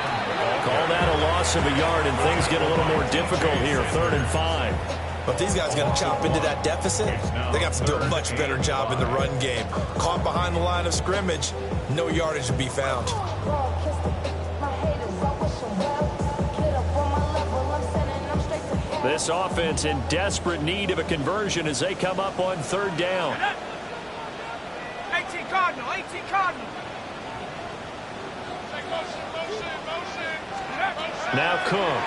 call that a loss of a yard, and things get a little more difficult here, 3rd and 5. But if these guys are going to chop into that deficit, they got to do a much better job in the run game. Caught behind the line of scrimmage, no yardage to be found. This offense in desperate need of a conversion as they come up on 3rd down. 18 Cardinal, 18 Cardinal. Now Cook.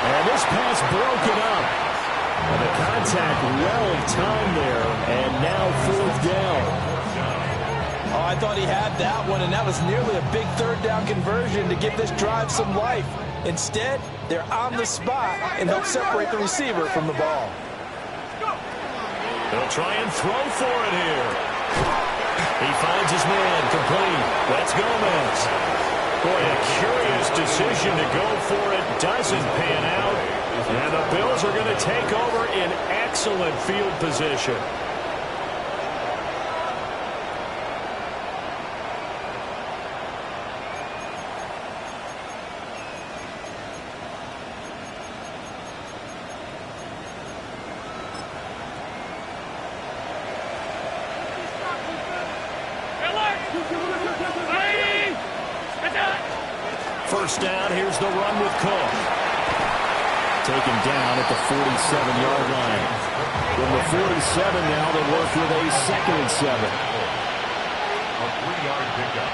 And this pass broken up. And the contact well timed there. And now 4th down. Oh, I thought he had that one, and that was nearly a big 3rd down conversion to give this drive some life. Instead, they're on the spot and help separate the receiver from the ball. They'll try and throw for it here. He finds his man complete. That's Gomez. Boy, a curious decision to go for it. Doesn't pan out. And the Bills are going to take over in excellent field position. First down, here's the run with Cook. Taken down at the 47-yard line. From the 47 now, they work with a 2nd and 7. A 3-yard pickup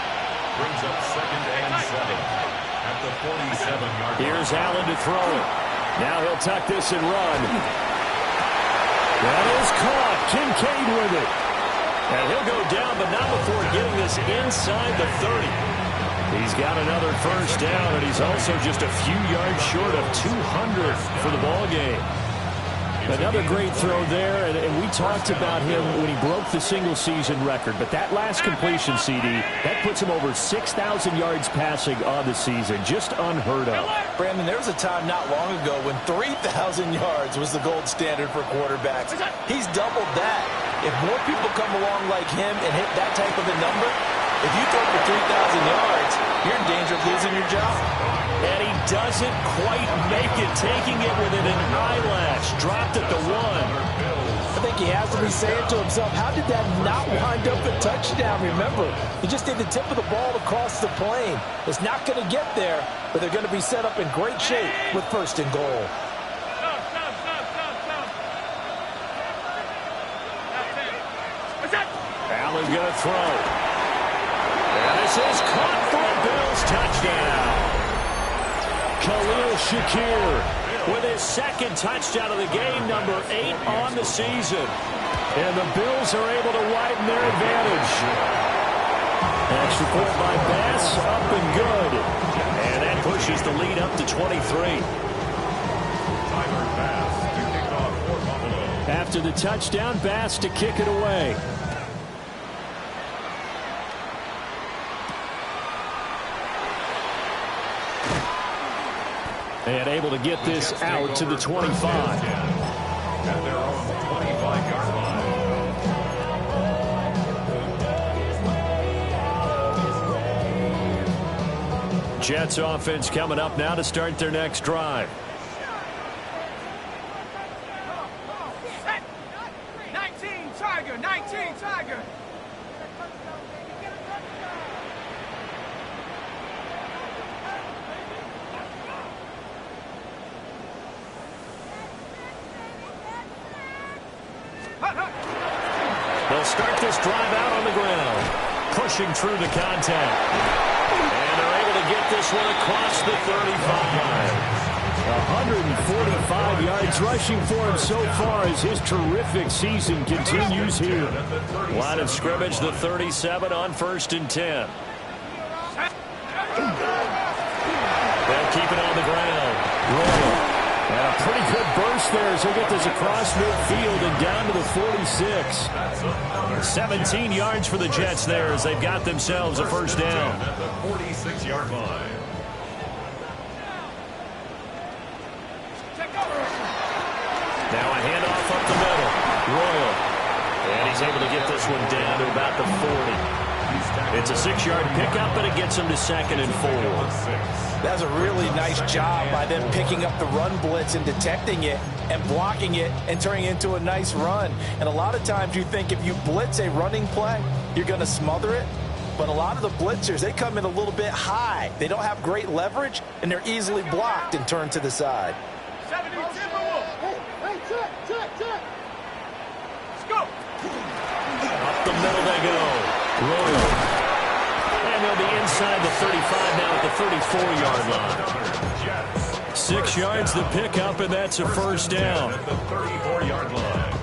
brings up 2nd and 7 at the 47-yard line. Here's Allen to throw it. Now he'll tuck this and run. That is caught. Kincaid with it. And he'll go down, but not before getting this inside the 30. He's got another first down, and he's also just a few yards short of 200 for the ball game. Another great throw there, and we talked about him when he broke the single-season record. But that last completion, CD, that puts him over 6,000 yards passing on the season. Just unheard of. Brandon, there was a time not long ago when 3,000 yards was the gold standard for quarterbacks. He's doubled that. If more people come along like him and hit that type of a number, if you throw for 3,000 yards, you're in danger of losing your job. And he doesn't quite make it, taking it within an eyelash. Dropped at the 1. I think he has to be saying to himself, how did that not wind up a touchdown? Remember, he just did the tip of the ball across the plane. It's not going to get there, but they're going to be set up in great shape with 1st and goal. Allen's going to throw. And this is caught for a Bills touchdown. Khalil Shakir with his 2nd touchdown of the game, number 8 on the season. And the Bills are able to widen their advantage. Extra point by Bass, up and good. And that pushes the lead up to 23. Tyler Bass to kick off for Buffalo. After the touchdown, Bass to kick it away. And able to get this out to the 25. At their own 25-yard line. Jets offense coming up now to start their next drive. 19 Tiger, 19 Tiger. They'll start this drive out on the ground, pushing through the contact. And they're able to get this one across the 35. 145 yards rushing for him so far as his terrific season continues here. Line of scrimmage, the 37 on 1st and 10. They'll keep it on the ground. Roll. And a pretty good burst there as he'll get this across midfield and down to the 46. 17 yards for the Jets there as they've got themselves a first down. At the 46-yard line. Now a handoff up the middle. Royal. And he's able to get this one down to about the 40. It's a 6-yard pickup, and it gets him to 2nd and 4. That's a really nice job by them picking up the run blitz and detecting it and blocking it and turning it into a nice run. And a lot of times you think if you blitz a running play, you're going to smother it. But a lot of the blitzers, they come in a little bit high. They don't have great leverage, and they're easily blocked and turned to the side. 70 Timberwolves. Hey, check. Let's go. Up the middle they go. Royal. And they'll be inside the 35 now at the 34-yard line. 6 yards the pickup, and that's a first down. At the 34-yard line.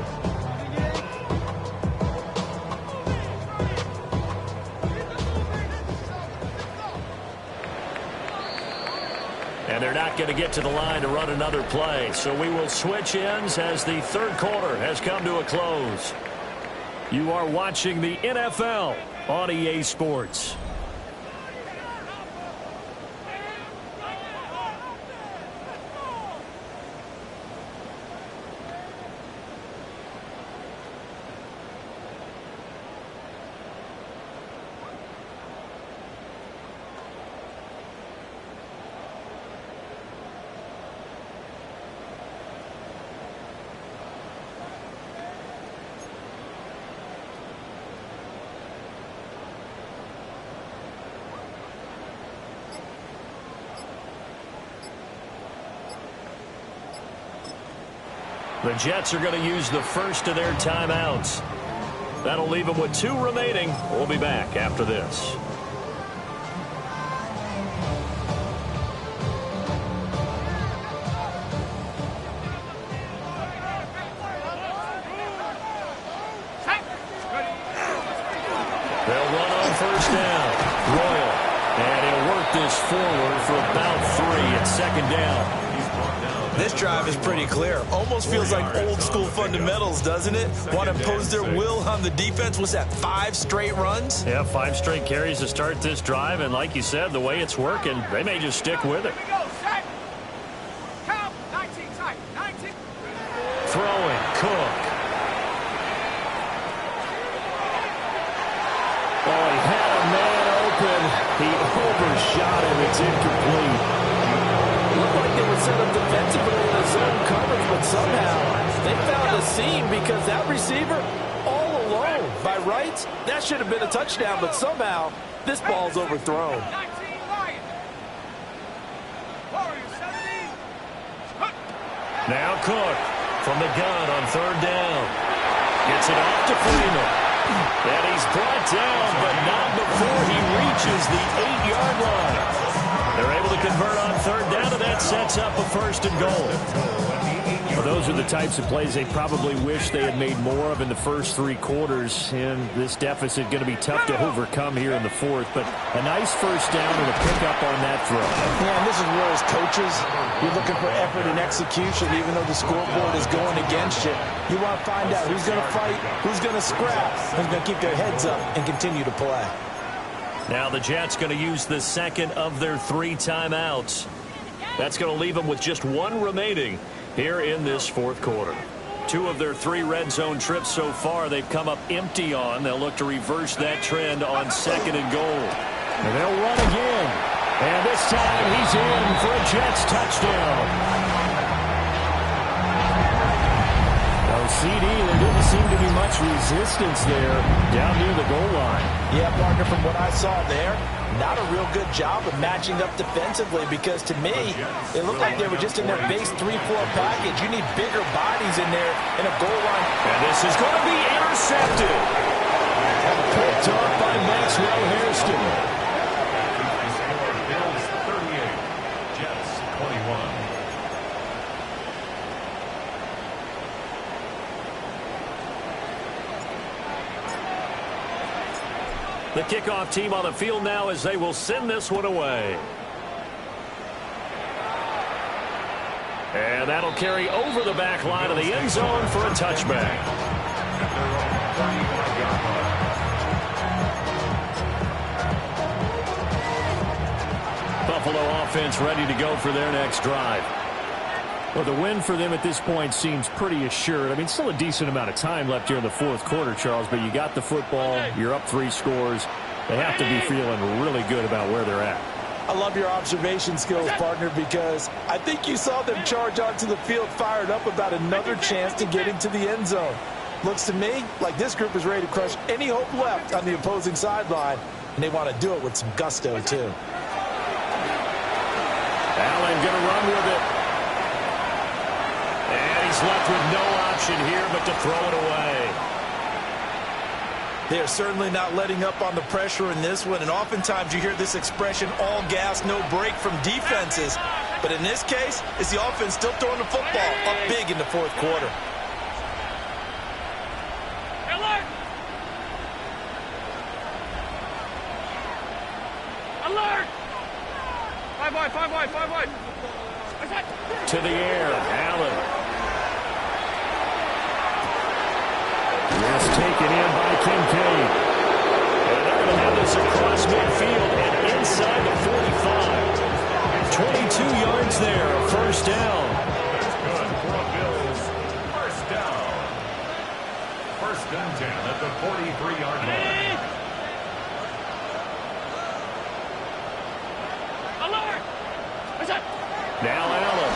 And they're not going to get to the line to run another play. So we will switch ends as the 3rd quarter has come to a close. You are watching the NFL on EA Sports. The Jets are going to use the first of their timeouts. That'll leave them with 2 remaining. We'll be back after this. They'll run on first down. Royal. And he'll work this forward for about 3 at second down. This drive is pretty clear. Almost feels like old school fundamentals, doesn't it? Want to impose their will on the defense. Was that 5 straight runs? Yeah, 5 straight carries to start this drive. And like you said, the way it's working, they may just stick with it. Throwing, Cook. Oh, he had a man open. He overshot him. It's incomplete. Looked like they were set up defensively in a zone coverage, but somehow they found a seam because that receiver all alone. By rights, that should have been a touchdown, but somehow this ball's overthrown. Now Cook from the gun on third down. Gets it off to Freeman. And he's brought down, but not before he reaches the 8-yard line. They're able to convert on third down, and that sets up a first and goal. Well, those are the types of plays they probably wish they had made more of in the first 3 quarters. And this deficit going to be tough to overcome here in the fourth. But a nice first down and a pickup on that throw. Yeah, and this is where as coaches, you're looking for effort and execution, even though the scoreboard is going against you. You want to find out who's going to fight, who's going to scrap, who's going to keep their heads up and continue to play. Now the Jets going to use the second of their 3 timeouts. That's going to leave them with just 1 remaining here in this fourth quarter. 2 of their 3 red zone trips so far they've come up empty on. They'll look to reverse that trend on second and goal. And they'll run again. And this time he's in for a Jets touchdown. CD, there didn't seem to be much resistance there down near the goal line. Yeah, partner, from what I saw there, not a real good job of matching up defensively because to me, it looked like they were just in their base 3-4 package. You need bigger bodies in there in a goal line. And this is going to be intercepted. Picked off by Maxwell Hairston. Bills 38, Jets 21. The kickoff team on the field now as they will send this one away. And that'll carry over the back line of the end zone for a touchback. Buffalo offense ready to go for their next drive. Well, the win for them at this point seems pretty assured. I mean, still a decent amount of time left here in the fourth quarter, Charles, but you got the football, you're up 3 scores. They have to be feeling really good about where they're at. I love your observation skills, partner, because I think you saw them charge onto the field fired up about another chance to get into the end zone. Looks to me like this group is ready to crush any hope left on the opposing sideline, and they want to do it with some gusto, too. Allen going to run with it. And he's left with no option here but to throw it away. They are certainly not letting up on the pressure in this one, and oftentimes you hear this expression, all gas, no break from defenses. But in this case, it's the offense still throwing the football up big in the fourth quarter. Alert! Alert! 5 wide, 5 wide, 5 wide. To the air, Allen. This taken in by Kincaid. And they're going to have this across midfield and inside the 45. 22 yards there, first down. That's good for a Bills first down. First and 10 at the 43-yard line. Alert! Now Allen.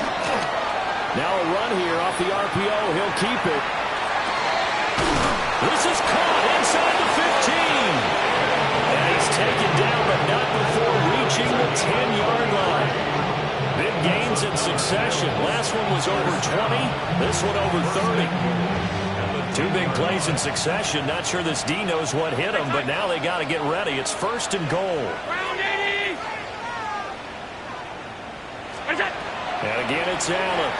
Now a run here off the RPO. He'll keep it. This is caught inside the 15. And he's taken down, but not before reaching the 10-yard line. Big gains and success succession. Last one was over 20. This one over 30. Two big plays in succession. Not sure this D knows what hit him, but now they got to get ready. It's 1st and goal. And again, it's Allen.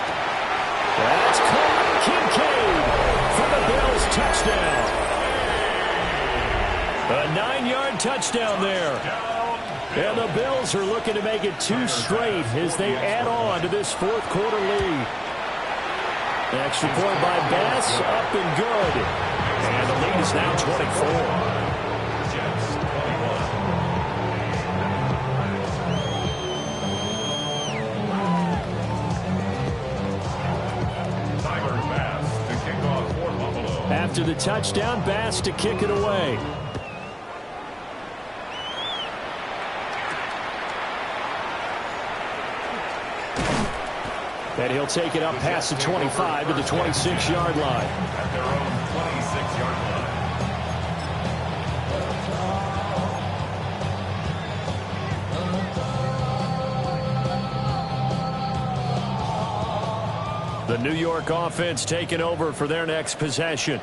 That's caught. Kincaid for the Bills touchdown. A 9-yard touchdown there. And the Bills are looking to make it 2 straight as they add on to this 4th quarter lead. The extra point by Bass, up and good. And the lead is now 24. After the touchdown, Bass to kick it away. And he'll take it up past the 25 to the 26-yard line. At their own 26-yard line. The New York offense taking over for their next possession.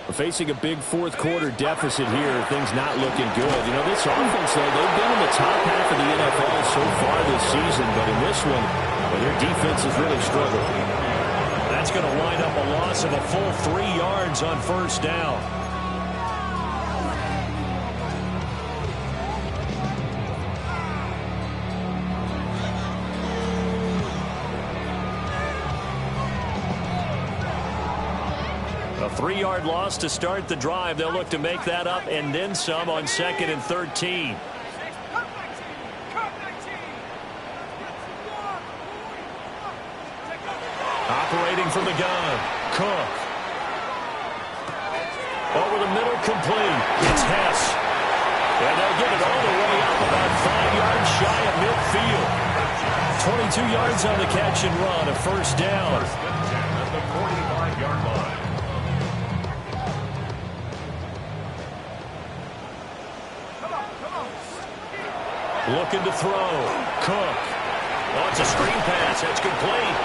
We're facing a big 4th quarter deficit here. Things not looking good. You know, this offense, though, they've been in the top half of the NFL so far this season, but in this one, well, their defense has really struggled. That's going to wind up a loss of a full 3 yards on 1st down. A 3-yard loss to start the drive. They'll look to make that up and then some on 2nd and 13. Operating from the gun, Cook. Over the middle, complete. It's Hess. And they'll get it all the way up about 5 yards shy of midfield. 22 yards on the catch and run, a 1st down. 1st and 10 at the 45-yard line. Looking to throw. Cook. Oh, it's a screen pass. That's complete.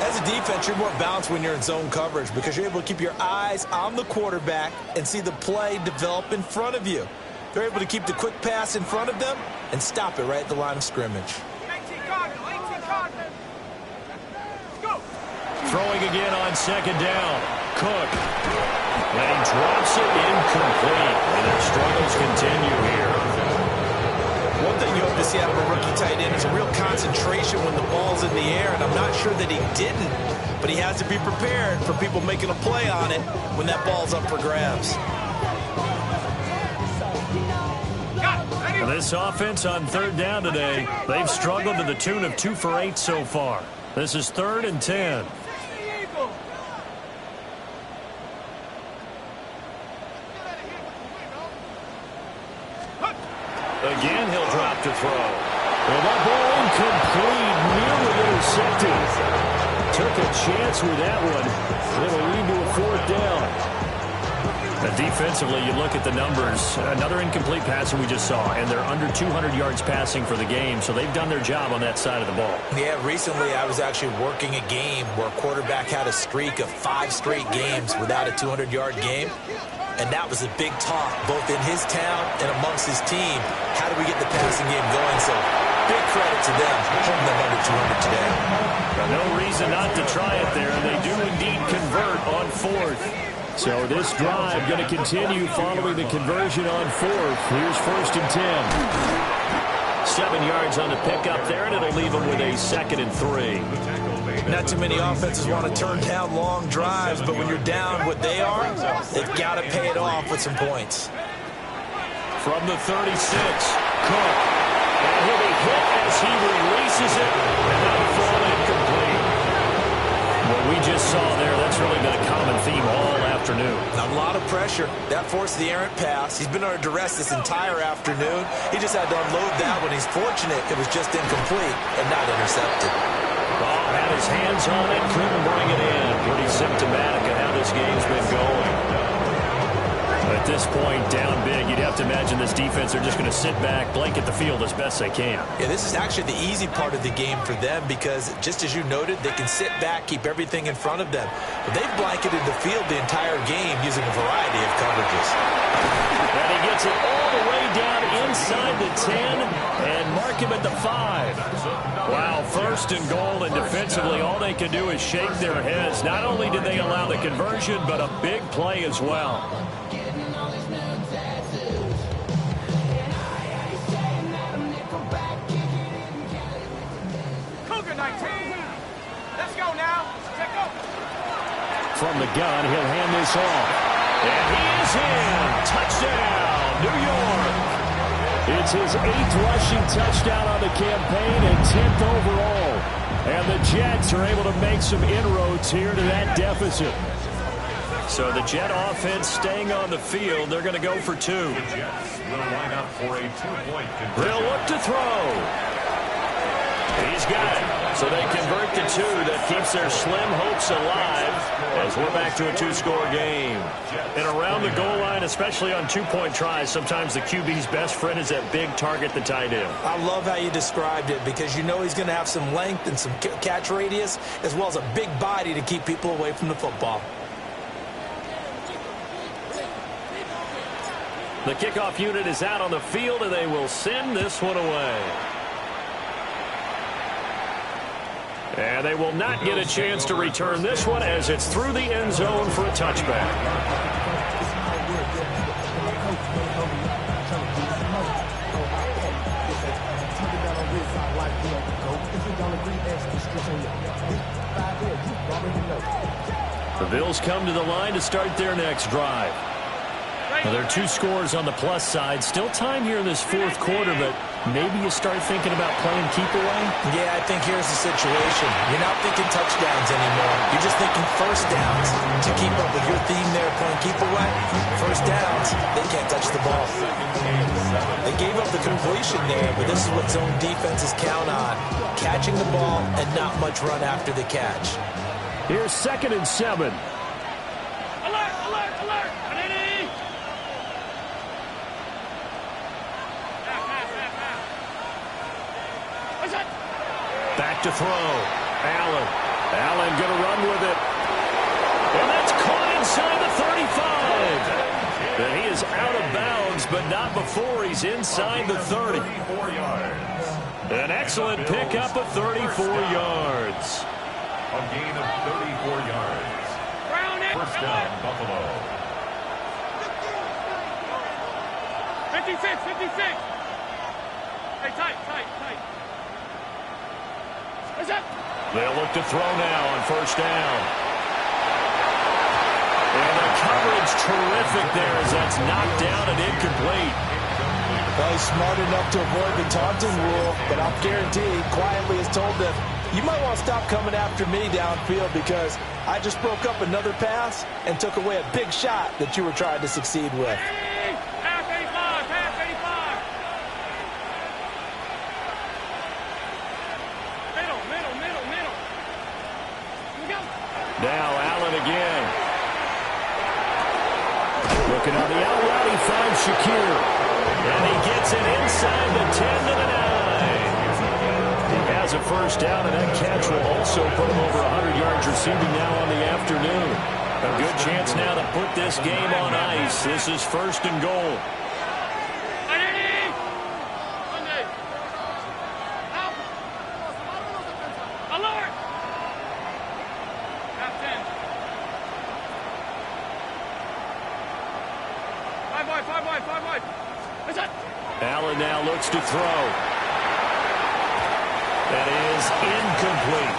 As a defense, you're more balanced when you're in zone coverage because you're able to keep your eyes on the quarterback and see the play develop in front of you. They're able to keep the quick pass in front of them and stop it right at the line of scrimmage. 18 Cardinal, 18 Cardinal. Let's go. Throwing again on 2nd down. Cook. And he drops it incomplete. And their struggles continue here. One thing you hope to see out of a rookie tight end is a real concentration when the ball's in the air, and I'm not sure that he didn't, but he has to be prepared for people making a play on it when that ball's up for grabs. This offense on 3rd down today, they've struggled to the tune of 2 for 8 so far. This is 3rd and 10. Again, he'll drop to throw. Well, that ball incomplete, nearly intercepted. Took a chance with that one. It'll lead to a 4th down. Now, defensively, you look at the numbers. Another incomplete passer we just saw, and they're under 200 yards passing for the game, so they've done their job on that side of the ball. Yeah, recently I was actually working a game where a quarterback had a streak of 5 straight games without a 200-yard game. And that was a big talk, both in his town and amongst his team. How do we get the passing game going? So, big credit to them, holding them under 200 today. No reason not to try it there, and they do indeed convert on 4th. So this drive going to continue following the conversion on 4th. Here's 1st and 10. 7 yards on the pickup there, and it'll leave them with a 2nd and 3. Not too many offenses want to turn down long drives, but when you're down what they are, they've got to pay it off with some points. From the 36, Cook. And he'll be hit as he releases it, and that'll fall incomplete. What we just saw there, that's really been a common theme all afternoon. A lot of pressure. That forced the errant pass. He's been under duress this entire afternoon. He just had to unload that one. He's fortunate it was just incomplete and not intercepted. Ball had his hands on it, couldn't bring it in. Pretty symptomatic of how this game's been going. But this point, down big, you'd have to imagine this defense are just going to sit back, blanket the field as best they can. Yeah, this is actually the easy part of the game for them because, just as you noted, they can sit back, keep everything in front of them. But they've blanketed the field the entire game using a variety of coverages. And he gets it all the way down inside the 10 and mark him at the 5. Wow, first and goal, and defensively all they can do is shake their heads. Not only did they allow the conversion, but a big play as well. Cougar 19. Let's go now. Let's go. From the gun, he'll hand this off. And he is in. Touchdown, New York. It's his 8th rushing touchdown on the campaign and 10th overall. And the Jets are able to make some inroads here to that deficit. So the Jet offense staying on the field. They're going to go for 2. The Jets will line up for a 2-point conversion. They'll look to throw. He's got it. So they convert the 2. That keeps their slim hopes alive as we're back to a 2-score game. And around the goal line, especially on 2-point tries, sometimes the QB's best friend is that big target, the tight end. I love how you described it because you know he's going to have some length and some catch radius as well as a big body to keep people away from the football. The kickoff unit is out on the field, and they will send this one away. And they will not get a chance to return this one as it's through the end zone for a touchback. The Bills come to the line to start their next drive. Now, there are 2 scores on the plus side. Still time here in this 4th quarter, but maybe you start thinking about playing keep away? Yeah, I think here's the situation. You're not thinking touchdowns anymore. You're just thinking first downs. To keep up with your theme there, playing keep away, first downs, they can't touch the ball. They gave up the completion there, but this is what zone defenses count on. Catching the ball and not much run after the catch. Here's 2nd and 7. Alert, alert, alert. Back to throw. Allen. Allen going to run with it. And that's caught inside the 35. And he is out of bounds, but not before he's inside the 30. An excellent pickup of 34 yards. A gain of 34 yards. First down, Buffalo. 56, 56. Hey, tight. They'll look to throw now on first down. And the coverage terrific there as that's knocked down and incomplete. Well, he's smart enough to avoid the taunting rule, but I'll guarantee quietly has told them, you might want to stop coming after me downfield because I just broke up another pass and took away a big shot that you were trying to succeed with. Half 85, half 85. Middle. Here we go. Now Allen again. Looking on the out route, he finds Shakir. And he gets it inside the 10 to the 9. He has a first down, and that catch will also put him over 100 yards receiving now on the afternoon. A good chance now to put this game on ice. This is 1st and goal. Allen now looks to throw. That is incomplete.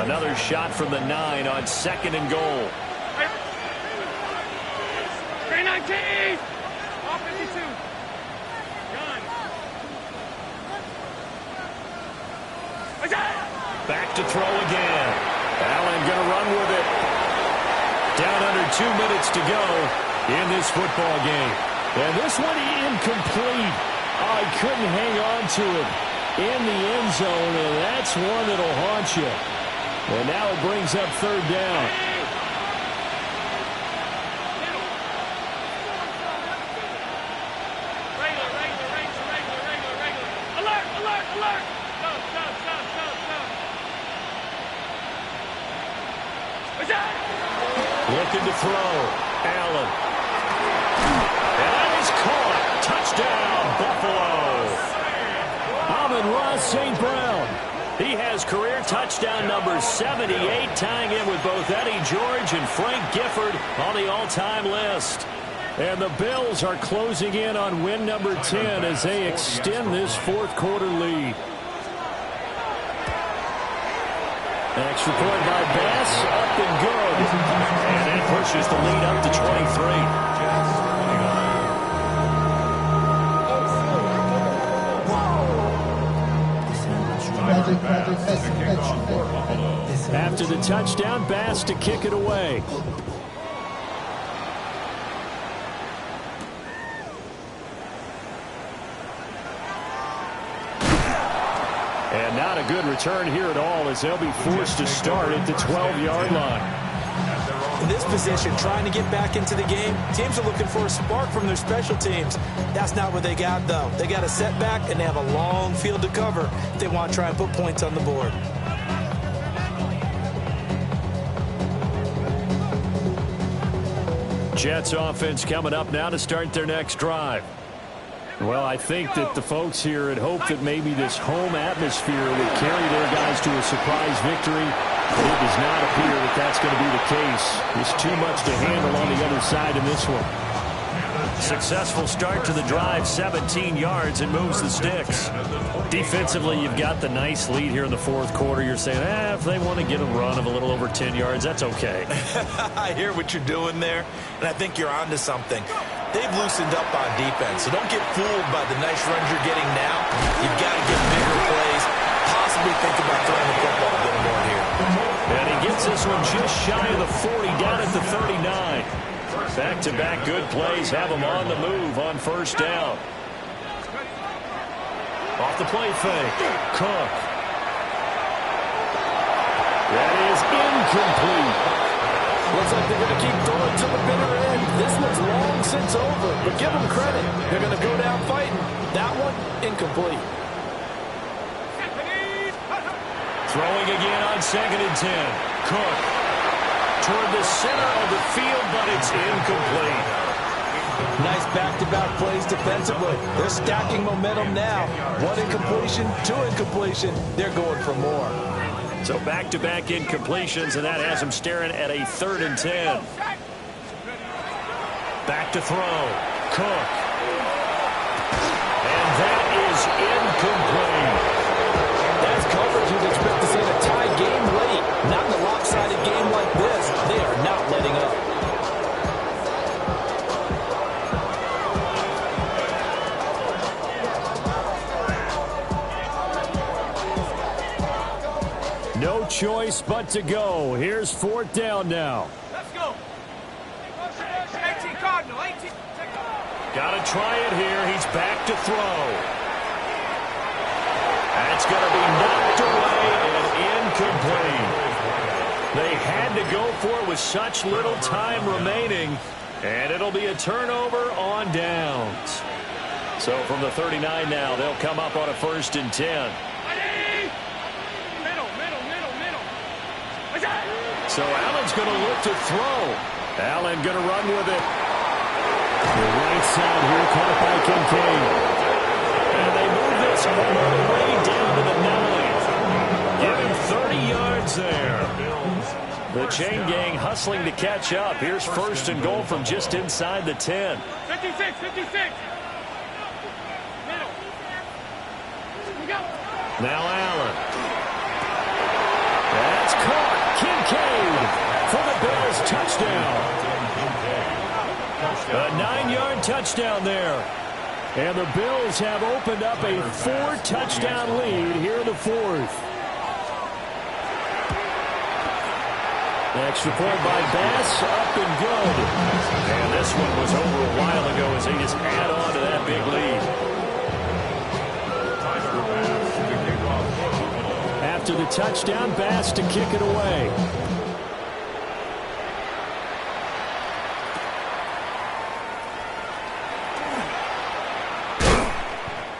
Another shot from the 9 on 2nd and goal. 319. Off 52. Back to throw again. Allen going to run with it. Down under 2 minutes to go in this football game. And this one incomplete. Oh, he couldn't hang on to it. in the end zone, and that's one that'll haunt you. And now it brings up third down. Looking to throw. Allen. And that is caught. Touchdown, Buffalo. Amon-Ra St. Brown. He has career touchdown number 78, tying in with both Eddie George and Frank Gifford on the all-time list. And the Bills are closing in on win number 10 as they extend this fourth quarter lead. Extra point by Bass, up and good. And that pushes the lead up to 23. After the touchdown, Bass to kick it away. And not a good return here at all as they'll be forced to start at the 12-yard line. In this position, trying to get back into the game, teams are looking for a spark from their special teams. That's not what they got, though. They got a setback, and they have a long field to cover if they want to try and put points on the board. Jets offense coming up now to start their next drive. Well, I think that the folks here had hoped that maybe this home atmosphere would carry their guys to a surprise victory. But it does not appear that that's going to be the case. There's too much to handle on the other side in this one. Successful start to the drive, 17 yards, and moves the sticks. Defensively, you've got the nice lead here in the fourth quarter. You're saying, if they want to get a run of a little over 10 yards, that's okay. I hear what you're doing there, and I think you're onto something. They've loosened up on defense, so don't get fooled by the nice runs you're getting now. You've got to get bigger plays, possibly think about throwing the football a little more here. And he gets this one just shy of the 40, down at the 39. Back-to-back good plays have him on the move on first down. Off the play fake. Cook. That is incomplete. Looks like they're going to keep throwing to the bitter end. This one's long since over, but give them credit. They're going to go down fighting. That one, incomplete. Throwing again on 2nd and 10. Cook. Toward the center of the field, but it's incomplete. Nice back-to-back plays defensively. They're stacking momentum now. One incompletion, two incompletion. They're going for more. So back-to-back incompletions, and that has him staring at a 3rd and 10. Back to throw. Cook. And that is incomplete. That's coverage you'd expect to see in a tie game late. Not in a lopsided game like this. They are not letting up. No choice but to go. Here's 4th down now. Let's go. 18 Cardinal, 18. Got to try it here. He's back to throw. That's going to be knocked away and incomplete. They had to go for it with such little time remaining, and it'll be a turnover on downs. So from the 39 now, they'll come up on a 1st and 10. So Allen's going to look to throw. Allen going to run with it. The right side here caught by Kincaid. And they move this all the way down to the 9. Give him 30 yards there. The chain gang hustling to catch up. Here's 1st and goal from just inside the 10. 56, 56. Now Allen. That's caught. Kincaid for the Bills touchdown. A 9-yard touchdown there. And the Bills have opened up a 4-touchdown lead here in the 4th. Extra point by Bass, up and good. And this one was over a while ago as they just add on to that big lead. after the touchdown. Bass to kick it away.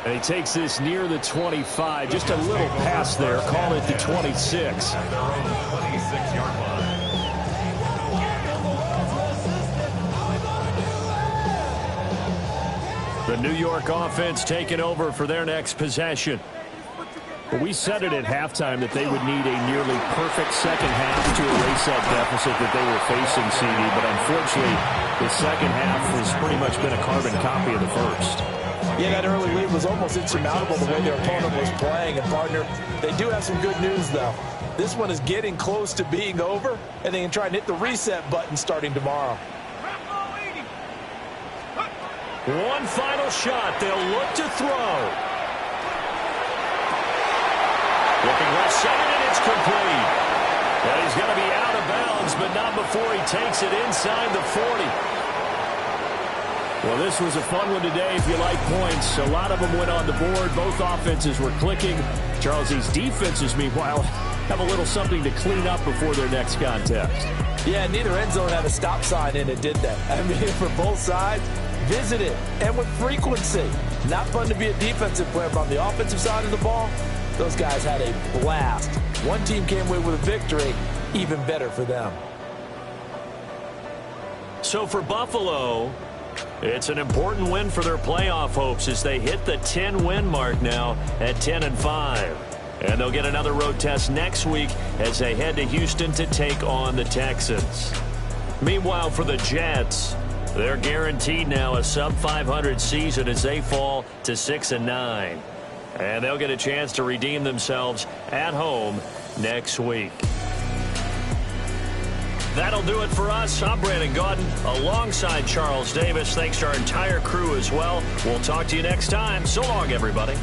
And he takes this near the 25. Just a little pass there. Call it the 26. At their own 26-yard line. The New York offense taking over for their next possession. Well, we said it at halftime that they would need a nearly perfect second half to erase that deficit that they were facing, CD. But unfortunately, the second half has pretty much been a carbon copy of the first. Yeah, that early lead was almost insurmountable the way their opponent was playing. And, partner, they do have some good news, though. This one is getting close to being over, and they can try and hit the reset button starting tomorrow. One final shot. They'll look to throw. Looking left side, and it's complete. And he's going to be out of bounds, but not before he takes it inside the 40. Well, this was a fun one today if you like points. A lot of them went on the board. Both offenses were clicking. Charles, these defenses, meanwhile, have a little something to clean up before their next contest. Yeah, neither end zone had a stop sign in it, did they? I mean, for both sides, visit it, and with frequency. Not fun to be a defensive player, but on the offensive side of the ball, those guys had a blast. One team came away with a victory, even better for them. So for Buffalo, it's an important win for their playoff hopes as they hit the 10-win mark now at 10-5. And they'll get another road test next week as they head to Houston to take on the Texans. Meanwhile, for the Jets, they're guaranteed now a sub-500 season as they fall to 6-9. And they'll get a chance to redeem themselves at home next week. That'll do it for us. I'm Brandon Gaudin alongside Charles Davis. Thanks to our entire crew as well. We'll talk to you next time. So long, everybody.